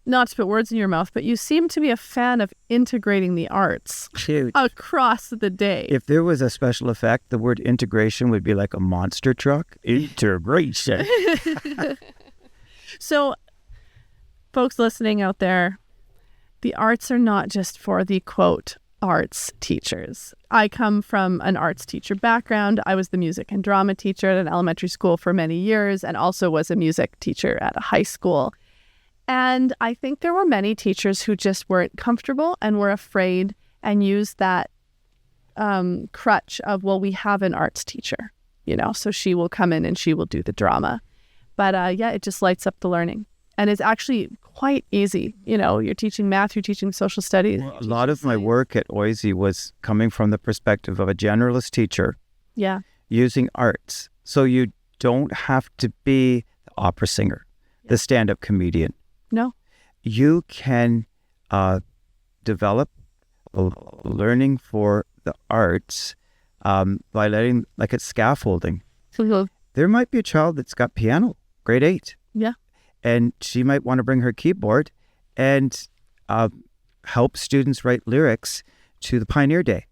not to put words in your mouth, but you seem to be a fan of integrating the arts across the day. If there was a special effect, the word integration would be like a monster truck. Integration. So, folks listening out there, the arts are not just for the, quote, arts teachers. I come from an arts teacher background. I was the music and drama teacher at an elementary school for many years and also was a music teacher at a high school. And I think there were many teachers who just weren't comfortable and were afraid and used that crutch of, well, we have an arts teacher, so she will come in and she will do the drama. But it just lights up the learning. And it's actually quite easy. You're teaching math, you're teaching social studies. Well, a lot of my work at OISE was coming from the perspective of a generalist teacher using arts. So you don't have to be the opera singer, the stand-up comedian. No. You can develop learning for the arts by letting, like it's scaffolding. There might be a child that's got piano, grade 8. Yeah. And she might want to bring her keyboard and help students write lyrics to the Pioneer Day.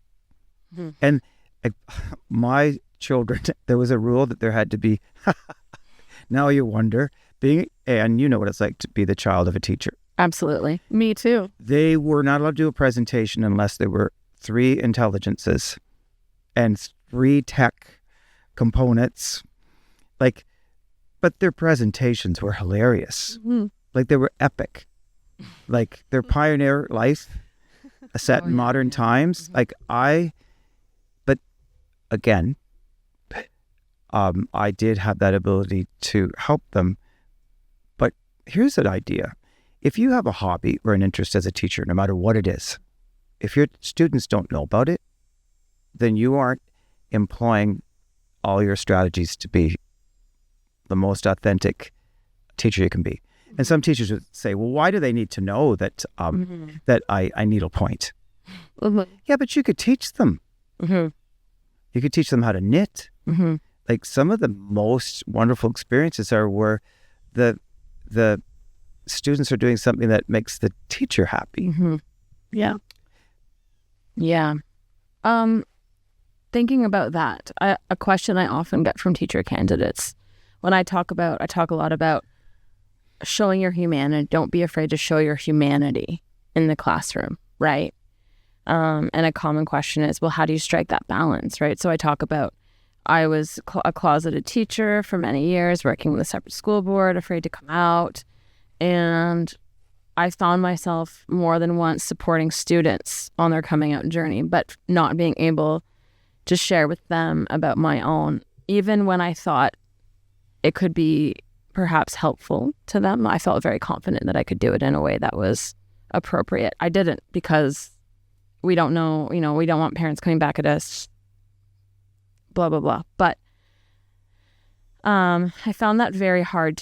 And my children, there was a rule that there had to be, now you wonder, and you know what it's like to be the child of a teacher. Absolutely. Me too. They were not allowed to do a presentation unless there were 3 intelligences and 3 tech components. But their presentations were hilarious. Like they were epic. Like their pioneer life set in modern times. But again, I did have that ability to help them. But here's an idea. If you have a hobby or an interest as a teacher, no matter what it is, if your students don't know about it, then you aren't employing all your strategies to be the most authentic teacher you can be. And some teachers would say, well, why do they need to know that that I needlepoint? Yeah, but you could teach them. You could teach them how to knit. Like some of the most wonderful experiences are where the students are doing something that makes the teacher happy. Yeah. Thinking about that, a question I often get from teacher candidates when I talk a lot about showing your humanity. Don't be afraid to show your humanity in the classroom, right? And a common question is, well, how do you strike that balance, right? So I talk about, I was a closeted teacher for many years, working with a separate school board, afraid to come out. And I found myself more than once supporting students on their coming out journey, but not being able to share with them about my own, even when I thought it could be perhaps helpful to them. I felt very confident that I could do it in a way that was appropriate. I didn't, because we don't know, we don't want parents coming back at us, blah, blah, blah. But I found that very hard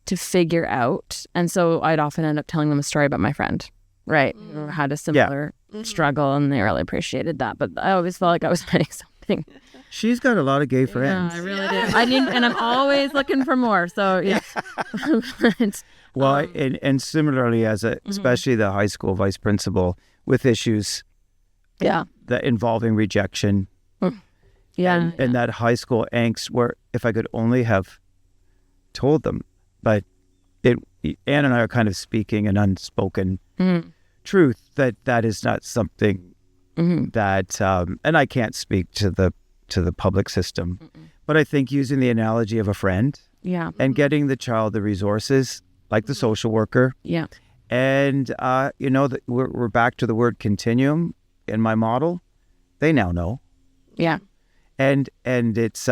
to figure out. And so I'd often end up telling them a story about my friend, right? Who had a similar struggle, and they really appreciated that. But I always felt like I was hiding something. She's got a lot of gay friends. Yeah, I really do. And I'm always looking for more. So yeah. Well, and similarly, especially the high school vice principal with issues, that involving rejection, Yeah. And that high school angst where if I could only have told them, but Anne and I are kind of speaking an unspoken truth that is not something that, and I can't speak to the public system, but I think using the analogy of a friend and getting the child the resources like the social worker. Yeah. And, we're back to the word continuum in my model. They now know. Yeah. And it's,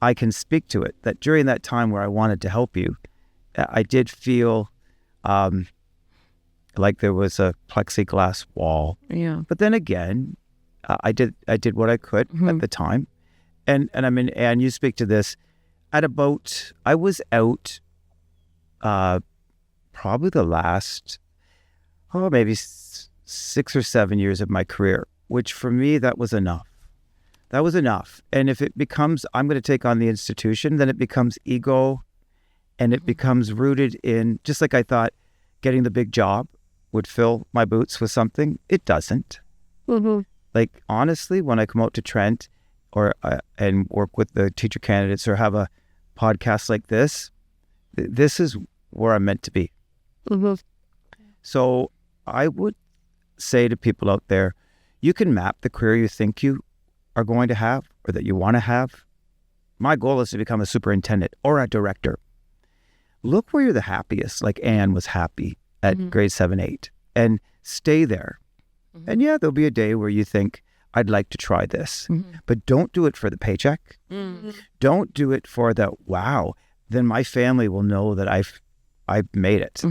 I can speak to it, that during that time where I wanted to help you, I did feel like there was a plexiglass wall. Yeah. But then again, I did what I could at the time. And I mean, and you speak to this I was out probably the last, maybe 6 or 7 years of my career, which for me, that was enough. That was enough. And if it becomes, I'm going to take on the institution, then it becomes ego and it becomes rooted in, just like I thought getting the big job would fill my boots with something. It doesn't. Like, honestly, when I come out to Trent and work with the teacher candidates or have a podcast like this, this is where I'm meant to be. So I would say to people out there, you can map the career you think you are going to have or that you want to have. My goal is to become a superintendent or a director. Look where you're the happiest, like Anne was happy at grade 7, 8, and stay there. And yeah, there'll be a day where you think, I'd like to try this, but don't do it for the paycheck. Don't do it for the, wow, then my family will know that I've made it.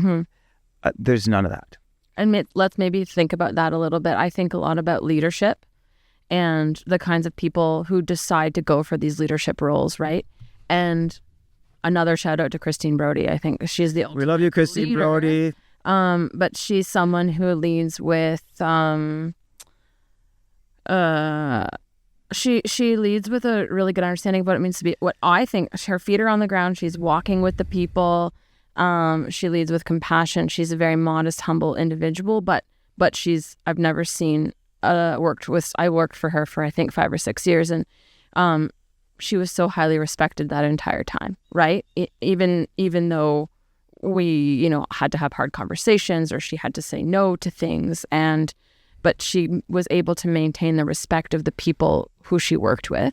There's none of that. And let's maybe think about that a little bit. I think a lot about leadership and the kinds of people who decide to go for these leadership roles, right? And another shout out to Christine Brody. I think she's the ultimate We love you, Christine leader. Brody. But she's someone who leads with she leads with a really good understanding of what it means to be, what I think, her feet are on the ground. She's walking with the people. She leads with compassion. She's a very modest, humble individual, but I've never seen I worked for her for I think 5 or 6 years, and she was so highly respected that entire time, right? Even though we, had to have hard conversations or she had to say no to things, but she was able to maintain the respect of the people who she worked with.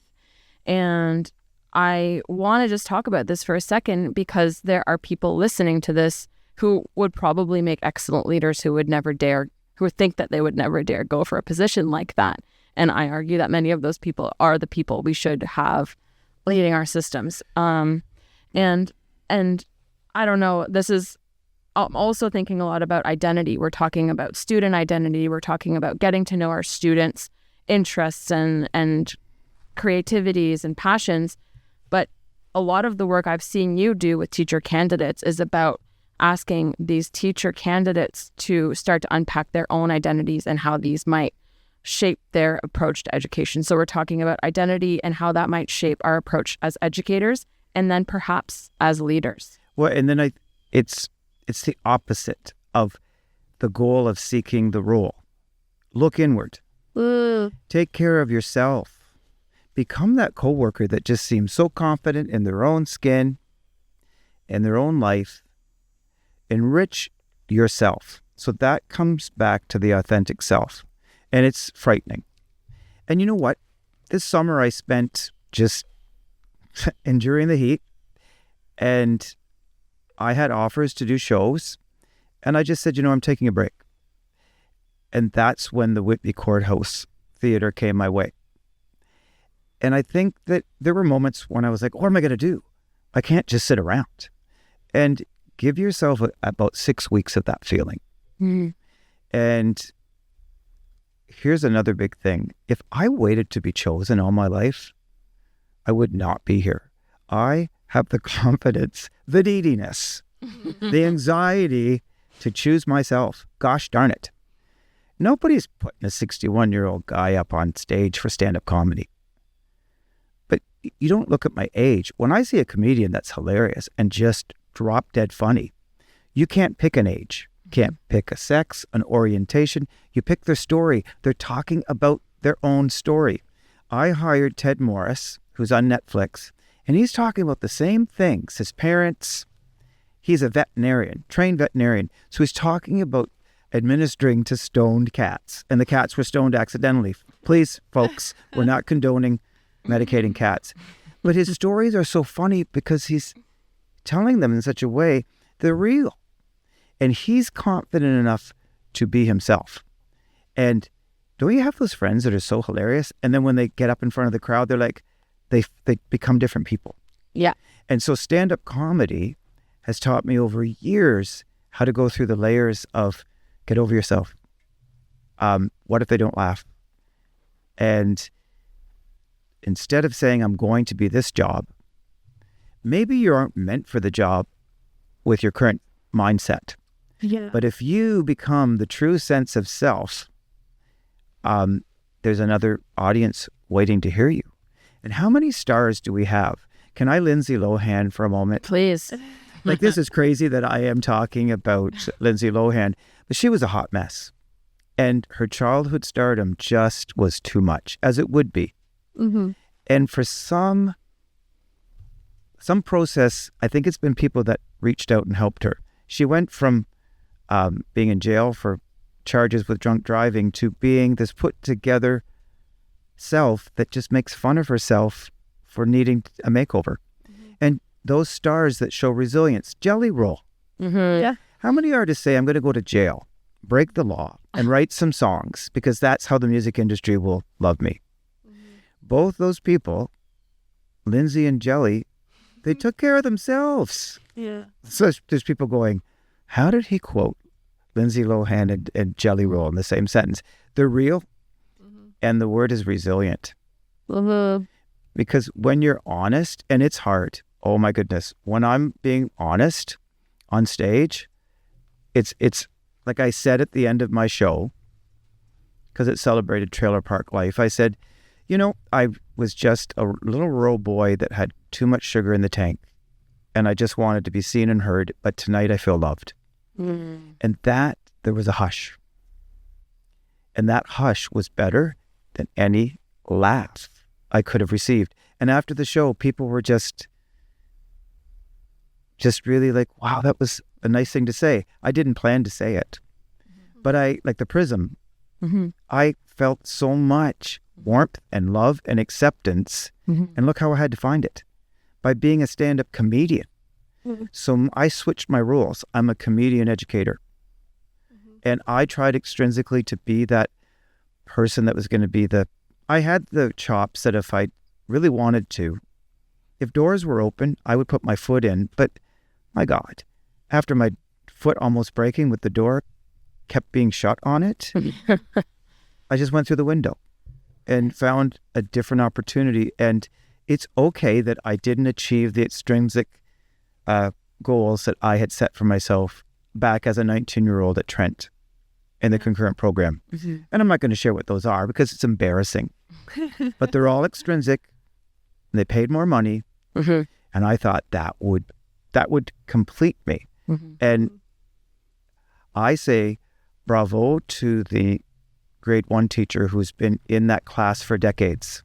And I want to just talk about this for a second because there are people listening to this who would probably make excellent leaders who would think that they would never dare go for a position like that. And I argue that many of those people are the people we should have leading our systems. And I don't know, I'm also thinking a lot about identity. We're talking about student identity. We're talking about getting to know our students' interests and creativities and passions. But a lot of the work I've seen you do with teacher candidates is about asking these teacher candidates to start to unpack their own identities and how these might shape their approach to education. So we're talking about identity and how that might shape our approach as educators and then perhaps as leaders. Well, and then it's the opposite of the goal of seeking the role. Look inward. Take care of yourself. Become that coworker that just seems so confident in their own skin, in their own life. Enrich yourself. So that comes back to the authentic self. And it's frightening. And you know what? This summer I spent just enduring the heat, and I had offers to do shows, and I just said, I'm taking a break. And that's when the Whitby Courthouse Theatre came my way. And I think that there were moments when I was like, what am I going to do? I can't just sit around. And give yourself about 6 weeks of that feeling. And here's another big thing. If I waited to be chosen all my life, I would not be here. I have the confidence, the neediness, the anxiety to choose myself. Gosh darn it. Nobody's putting a 61-year-old guy up on stage for stand-up comedy. But you don't look at my age. When I see a comedian that's hilarious and just drop dead funny, you can't pick an age. Can't pick a sex, an orientation. You pick their story. They're talking about their own story. I hired Ted Morris, who's on Netflix, and he's talking about the same things. His parents, he's a veterinarian, trained veterinarian. So he's talking about administering to stoned cats, and the cats were stoned accidentally. Please, folks, we're not condoning medicating cats. But his stories are so funny because he's telling them in such a way they're real. And he's confident enough to be himself. And don't you have those friends that are so hilarious? And then when they get up in front of the crowd, they're like, they become different people. Yeah. And so stand-up comedy has taught me over years how to go through the layers of get over yourself. What if they don't laugh? And instead of saying, I'm going to be this job, maybe you aren't meant for the job with your current mindset. Yeah. But if you become the true sense of self, there's another audience waiting to hear you. And how many stars do we have? Can I Lindsay Lohan for a moment? Please. Like, this is crazy that I am talking about Lindsay Lohan, but she was a hot mess. And her childhood stardom just was too much, as it would be. Mm-hmm. And for some process, I think it's been people that reached out and helped her. She went from being in jail for charges with drunk driving to being this put-together self that just makes fun of herself for needing a makeover. Mm-hmm. And those stars that show resilience, Jelly Roll. Mm-hmm. Yeah. How many artists say, I'm going to go to jail, break the law, and write some songs because that's how the music industry will love me? Mm-hmm. Both those people, Lindsay and Jelly, they took care of themselves. Yeah. So there's people going, how did he quote Lindsay Lohan and Jelly Roll in the same sentence? They're real, and the word is resilient. Mm-hmm. Because when you're honest, and it's hard, oh my goodness, when I'm being honest on stage, it's like I said at the end of my show, because it celebrated Trailer Park Life, I said, I was just a little rural boy that had too much sugar in the tank, and I just wanted to be seen and heard, but tonight I feel loved. Mm. And there was a hush. And that hush was better than any laugh I could have received. And after the show, people were just really like, wow, that was a nice thing to say. I didn't plan to say it. Mm-hmm. But like the prism, mm-hmm. I felt so much warmth and love and acceptance. Mm-hmm. And look how I had to find it. By being a stand-up comedian. Mm-hmm. So I switched my rules. I'm a comedian educator. Mm-hmm. And I tried extrinsically to be that person that was going to be I had the chops that if I really wanted to, if doors were open, I would put my foot in. But my God, after my foot almost breaking with the door kept being shut on it, I just went through the window and found a different opportunity. And it's okay that I didn't achieve the extrinsic goals that I had set for myself back as a 19-year-old at Trent in the concurrent program. Mm-hmm. And I'm not going to share what those are because it's embarrassing. But they're all extrinsic. And they paid more money. Mm-hmm. And I thought that would complete me. Mm-hmm. And I say bravo to the grade 1 teacher who's been in that class for decades,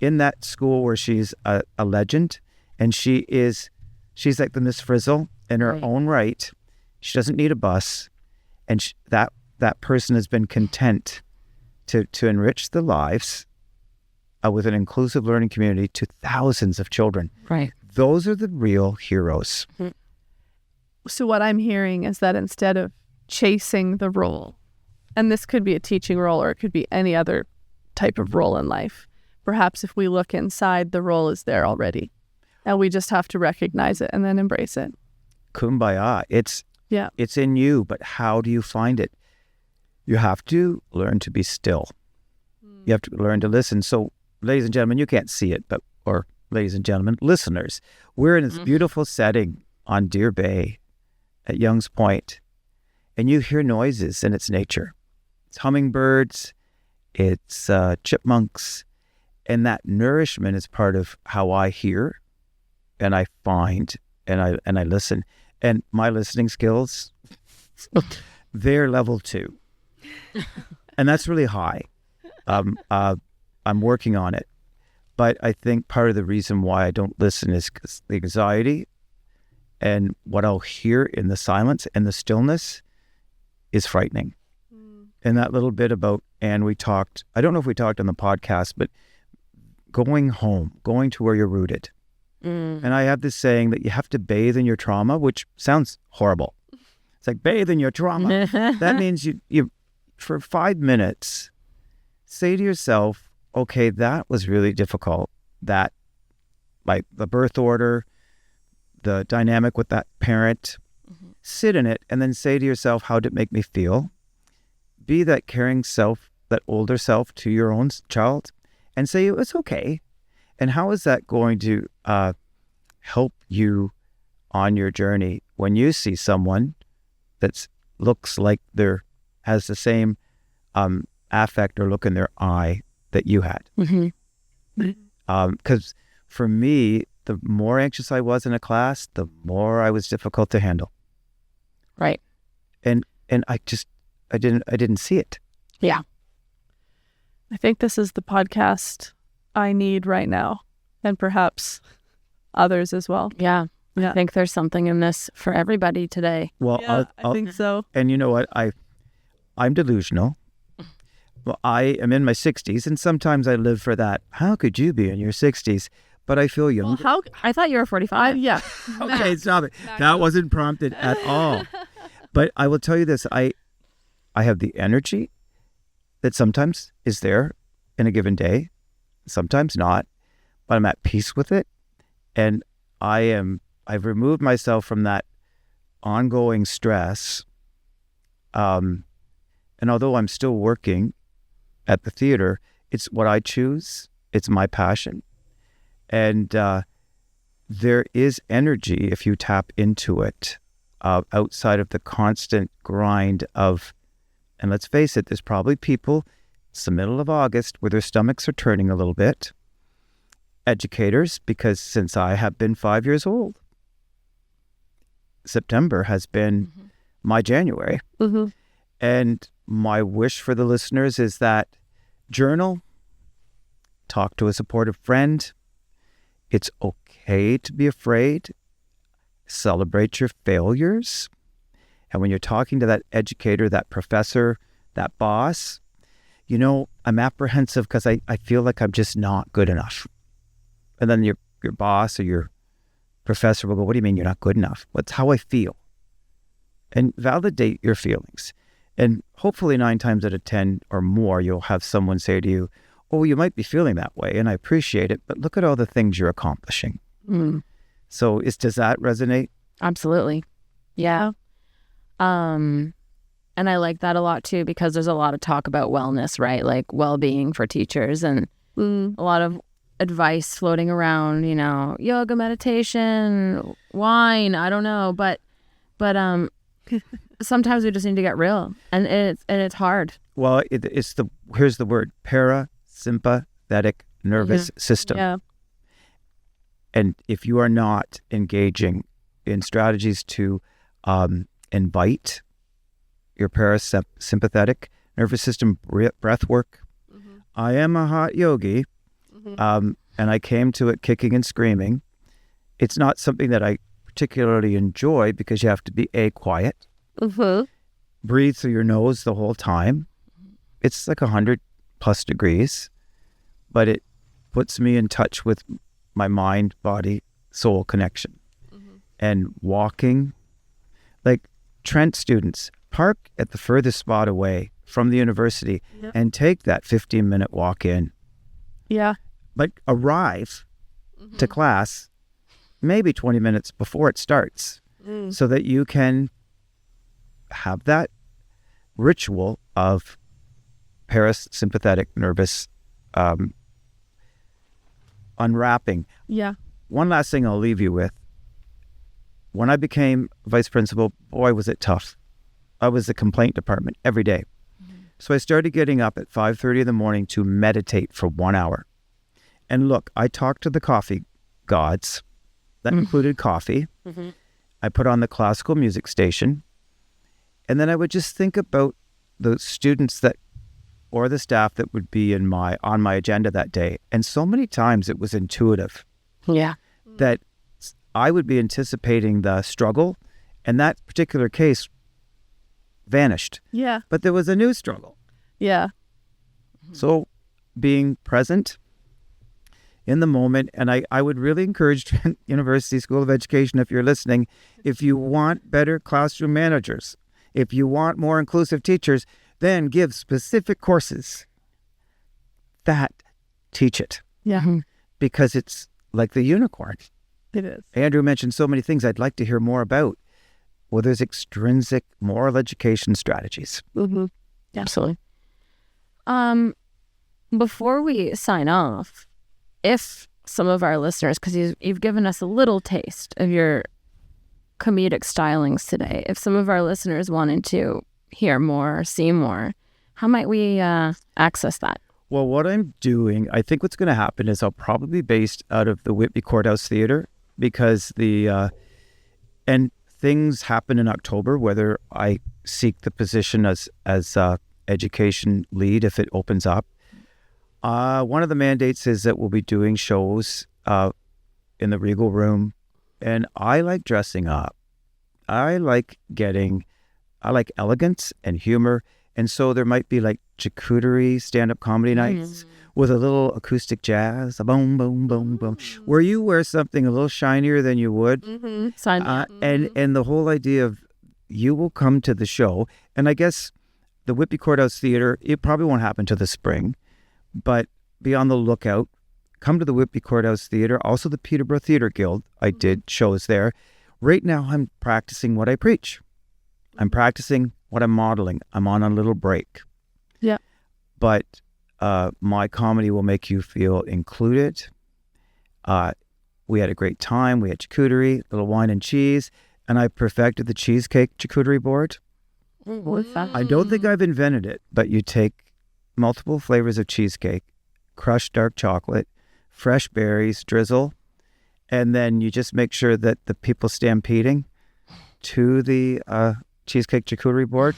in that school where she's a legend, and she's like the Miss Frizzle in her own right. She doesn't need a bus, and that person has been content to enrich the lives with an inclusive learning community to thousands of children. Right. Those are the real heroes. So what I'm hearing is that instead of chasing the role, and this could be a teaching role or it could be any other type of role in life, perhaps if we look inside, the role is there already. And we just have to recognize it and then embrace it. Kumbaya. It's in you, but how do you find it? You have to learn to be still. You have to learn to listen. So, ladies and gentlemen, you can't see it, or ladies and gentlemen, listeners, we're in this beautiful setting on Deer Bay at Young's Point, and you hear noises in its nature. It's hummingbirds, it's chipmunks, and that nourishment is part of how I hear, and I find, and I listen. And my listening skills, they're level 2. And that's really high. I'm working on it. But I think part of the reason why I don't listen is because the anxiety and what I'll hear in the silence and the stillness is frightening. And that little bit about, and we talked, I don't know if we talked on the podcast, but going home, going to where you're rooted. And I have this saying that you have to bathe in your trauma, which sounds horrible. It's like, bathe in your trauma. That means you for 5 minutes, say to yourself, okay, that was really difficult. That, like the birth order, the dynamic with that parent, sit in it and then say to yourself, how did it make me feel? Be that caring self, that older self to your own child, and say, it's okay. And how is that going to help you on your journey when you see someone that looks like has the same affect or look in their eye that you had? Because for me, the more anxious I was in a class, the more I was difficult to handle. Right. And I didn't see it. Yeah. I think this is the podcast I need right now, and perhaps others as well. Yeah. I think there's something in this for everybody today. Well, yeah, I think so. And you know what? I'm delusional. Well, I am in my 60s, and sometimes I live for that. How could you be in your 60s? But I feel young. Well, I thought you were 45. Yeah. Okay, stop it. That wasn't prompted at all. But I will tell you this. I have the energy that sometimes is there in a given day, sometimes not, but I'm at peace with it. And I've removed myself from that ongoing stress. And although I'm still working at the theater, it's what I choose. It's my passion. And there is energy if you tap into it outside of the constant grind of, and let's face it, there's probably people, it's the middle of August, where their stomachs are turning a little bit. Educators, because since I have been 5 years old, September has been my January. And my wish for the listeners is that journal, talk to a supportive friend. It's okay to be afraid. Celebrate your failures. And when you're talking to that educator, that professor, that boss, I'm apprehensive because I feel like I'm just not good enough. And then your boss or your professor will go, what do you mean you're not good enough? That's how I feel. And validate your feelings. And hopefully 9 times out of 10 or more, you'll have someone say to you, oh, you might be feeling that way, and I appreciate it, but look at all the things you're accomplishing. So does that resonate? Absolutely. Yeah. And I like that a lot too, because there's a lot of talk about wellness, right? Like well-being for teachers, and a lot of advice floating around, yoga, meditation, wine, I don't know, but sometimes we just need to get real, and it's hard. Well, here's the word, parasympathetic nervous system. Yeah. And if you are not engaging in strategies to invite your parasympathetic nervous system breath work, I am a hot yogi, and I came to it kicking and screaming. It's not something that I particularly enjoy because you have to be quiet, breathe through your nose the whole time. It's like 100+ degrees, but it puts me in touch with my mind, body, soul connection. And walking, like Trent students, park at the furthest spot away from the university and take that 15-minute walk in. Yeah. But arrive to class maybe 20 minutes before it starts so that you can have that ritual of parasympathetic nervous unwrapping. Yeah. One last thing I'll leave you with. When I became vice principal, boy, was it tough. I was the complaint department every day. So I started getting up at 5:30 in the morning to meditate for 1 hour. And look, I talked to the coffee gods. That included coffee. I put on the classical music station. And then I would just think about the students that or the staff that would be on my agenda that day. And so many times it was intuitive. Yeah. That I would be anticipating the struggle, and that particular case vanished. Yeah. But there was a new struggle. Yeah. So being present in the moment, and I would really encourage Trent University School of Education, if you're listening, if you want better classroom managers, if you want more inclusive teachers, then give specific courses that teach it. Yeah. Because it's like the unicorn. It is. Andrew mentioned so many things I'd like to hear more about. Well, there's extrinsic moral education strategies. Mm-hmm. Absolutely. Before we sign off, if some of our listeners, because you've given us a little taste of your comedic stylings today, if some of our listeners wanted to hear more, see more, how might we access that? Well, what I'm doing, I think what's going to happen is I'll probably be based out of the Whitby Courthouse Theatre, because and things happen in October, whether I seek the position as education lead if it opens up. One of the mandates is that we'll be doing shows in the Regal Room, and I like dressing up. I like elegance and humor, and so there might be like charcuterie stand-up comedy nights with a little acoustic jazz, a boom, boom, boom, boom, where you wear something a little shinier than you would. Sign up. And the whole idea of you will come to the show, and I guess the Whitby Courthouse Theatre, it probably won't happen till the spring, but be on the lookout. Come to the Whitby Courthouse Theatre, also the Peterborough Theatre Guild. I did shows there. Right now, I'm practicing what I preach. I'm practicing what I'm modeling. I'm on a little break. Yeah. But my comedy will make you feel included. We had a great time. We had charcuterie, little wine and cheese, and I perfected the cheesecake charcuterie board. What's that? I don't think I've invented it, but you take multiple flavors of cheesecake, crushed dark chocolate, fresh berries, drizzle, and then you just make sure that the people stampeding to the cheesecake charcuterie board.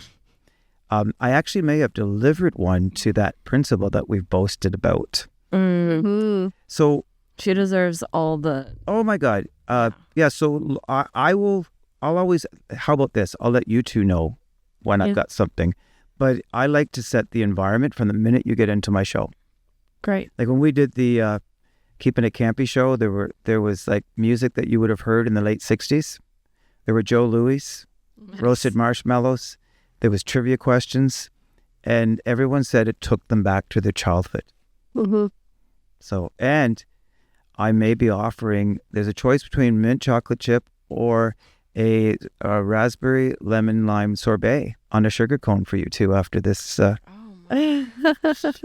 I actually may have delivered one to that principal that we've boasted about. So she deserves all the... Oh my God. So I'll always, how about this? I'll let you two know when I've got something. But I like to set the environment from the minute you get into my show. Great. Like when we did the Keeping It Campy show, there was like music that you would have heard in the late 60s. There were Joe Louis, roasted marshmallows. There was trivia questions. And everyone said it took them back to their childhood. So, and I may be offering, there's a choice between mint chocolate chip or a raspberry lemon lime sorbet on a sugar cone for you too after this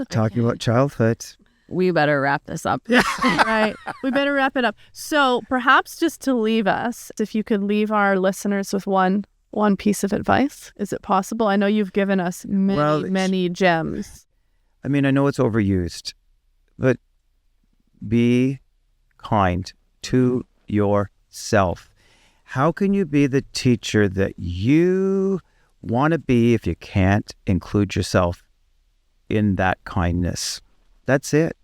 talking about childhood. We better wrap this up. Right. We better wrap it up. So perhaps just to leave us, if you could leave our listeners with one piece of advice, is it possible? I know you've given us many gems. I mean, I know it's overused, but be kind to yourself. How can you be the teacher that you want to be if you can't include yourself in that kindness? That's it.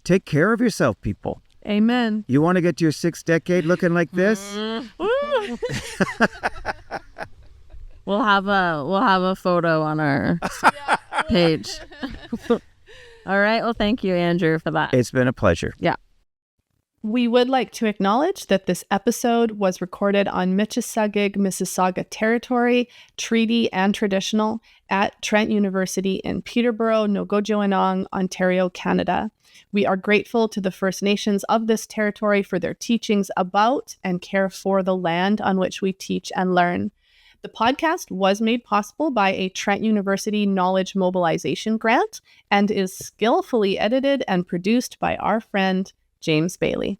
Take care of yourself, people. Amen. You want to get to your 6th decade looking like this? We'll have a photo on our page. All right. Well, thank you, Andrew, for that. It's been a pleasure. Yeah. We would like to acknowledge that this episode was recorded on Mississauga, Mississauga territory, treaty and traditional, at Trent University in Peterborough, Nogojoanong, Ontario, Canada. We are grateful to the First Nations of this territory for their teachings about and care for the land on which we teach and learn. The podcast was made possible by a Trent University Knowledge Mobilization Grant and is skillfully edited and produced by our friend James Bailey.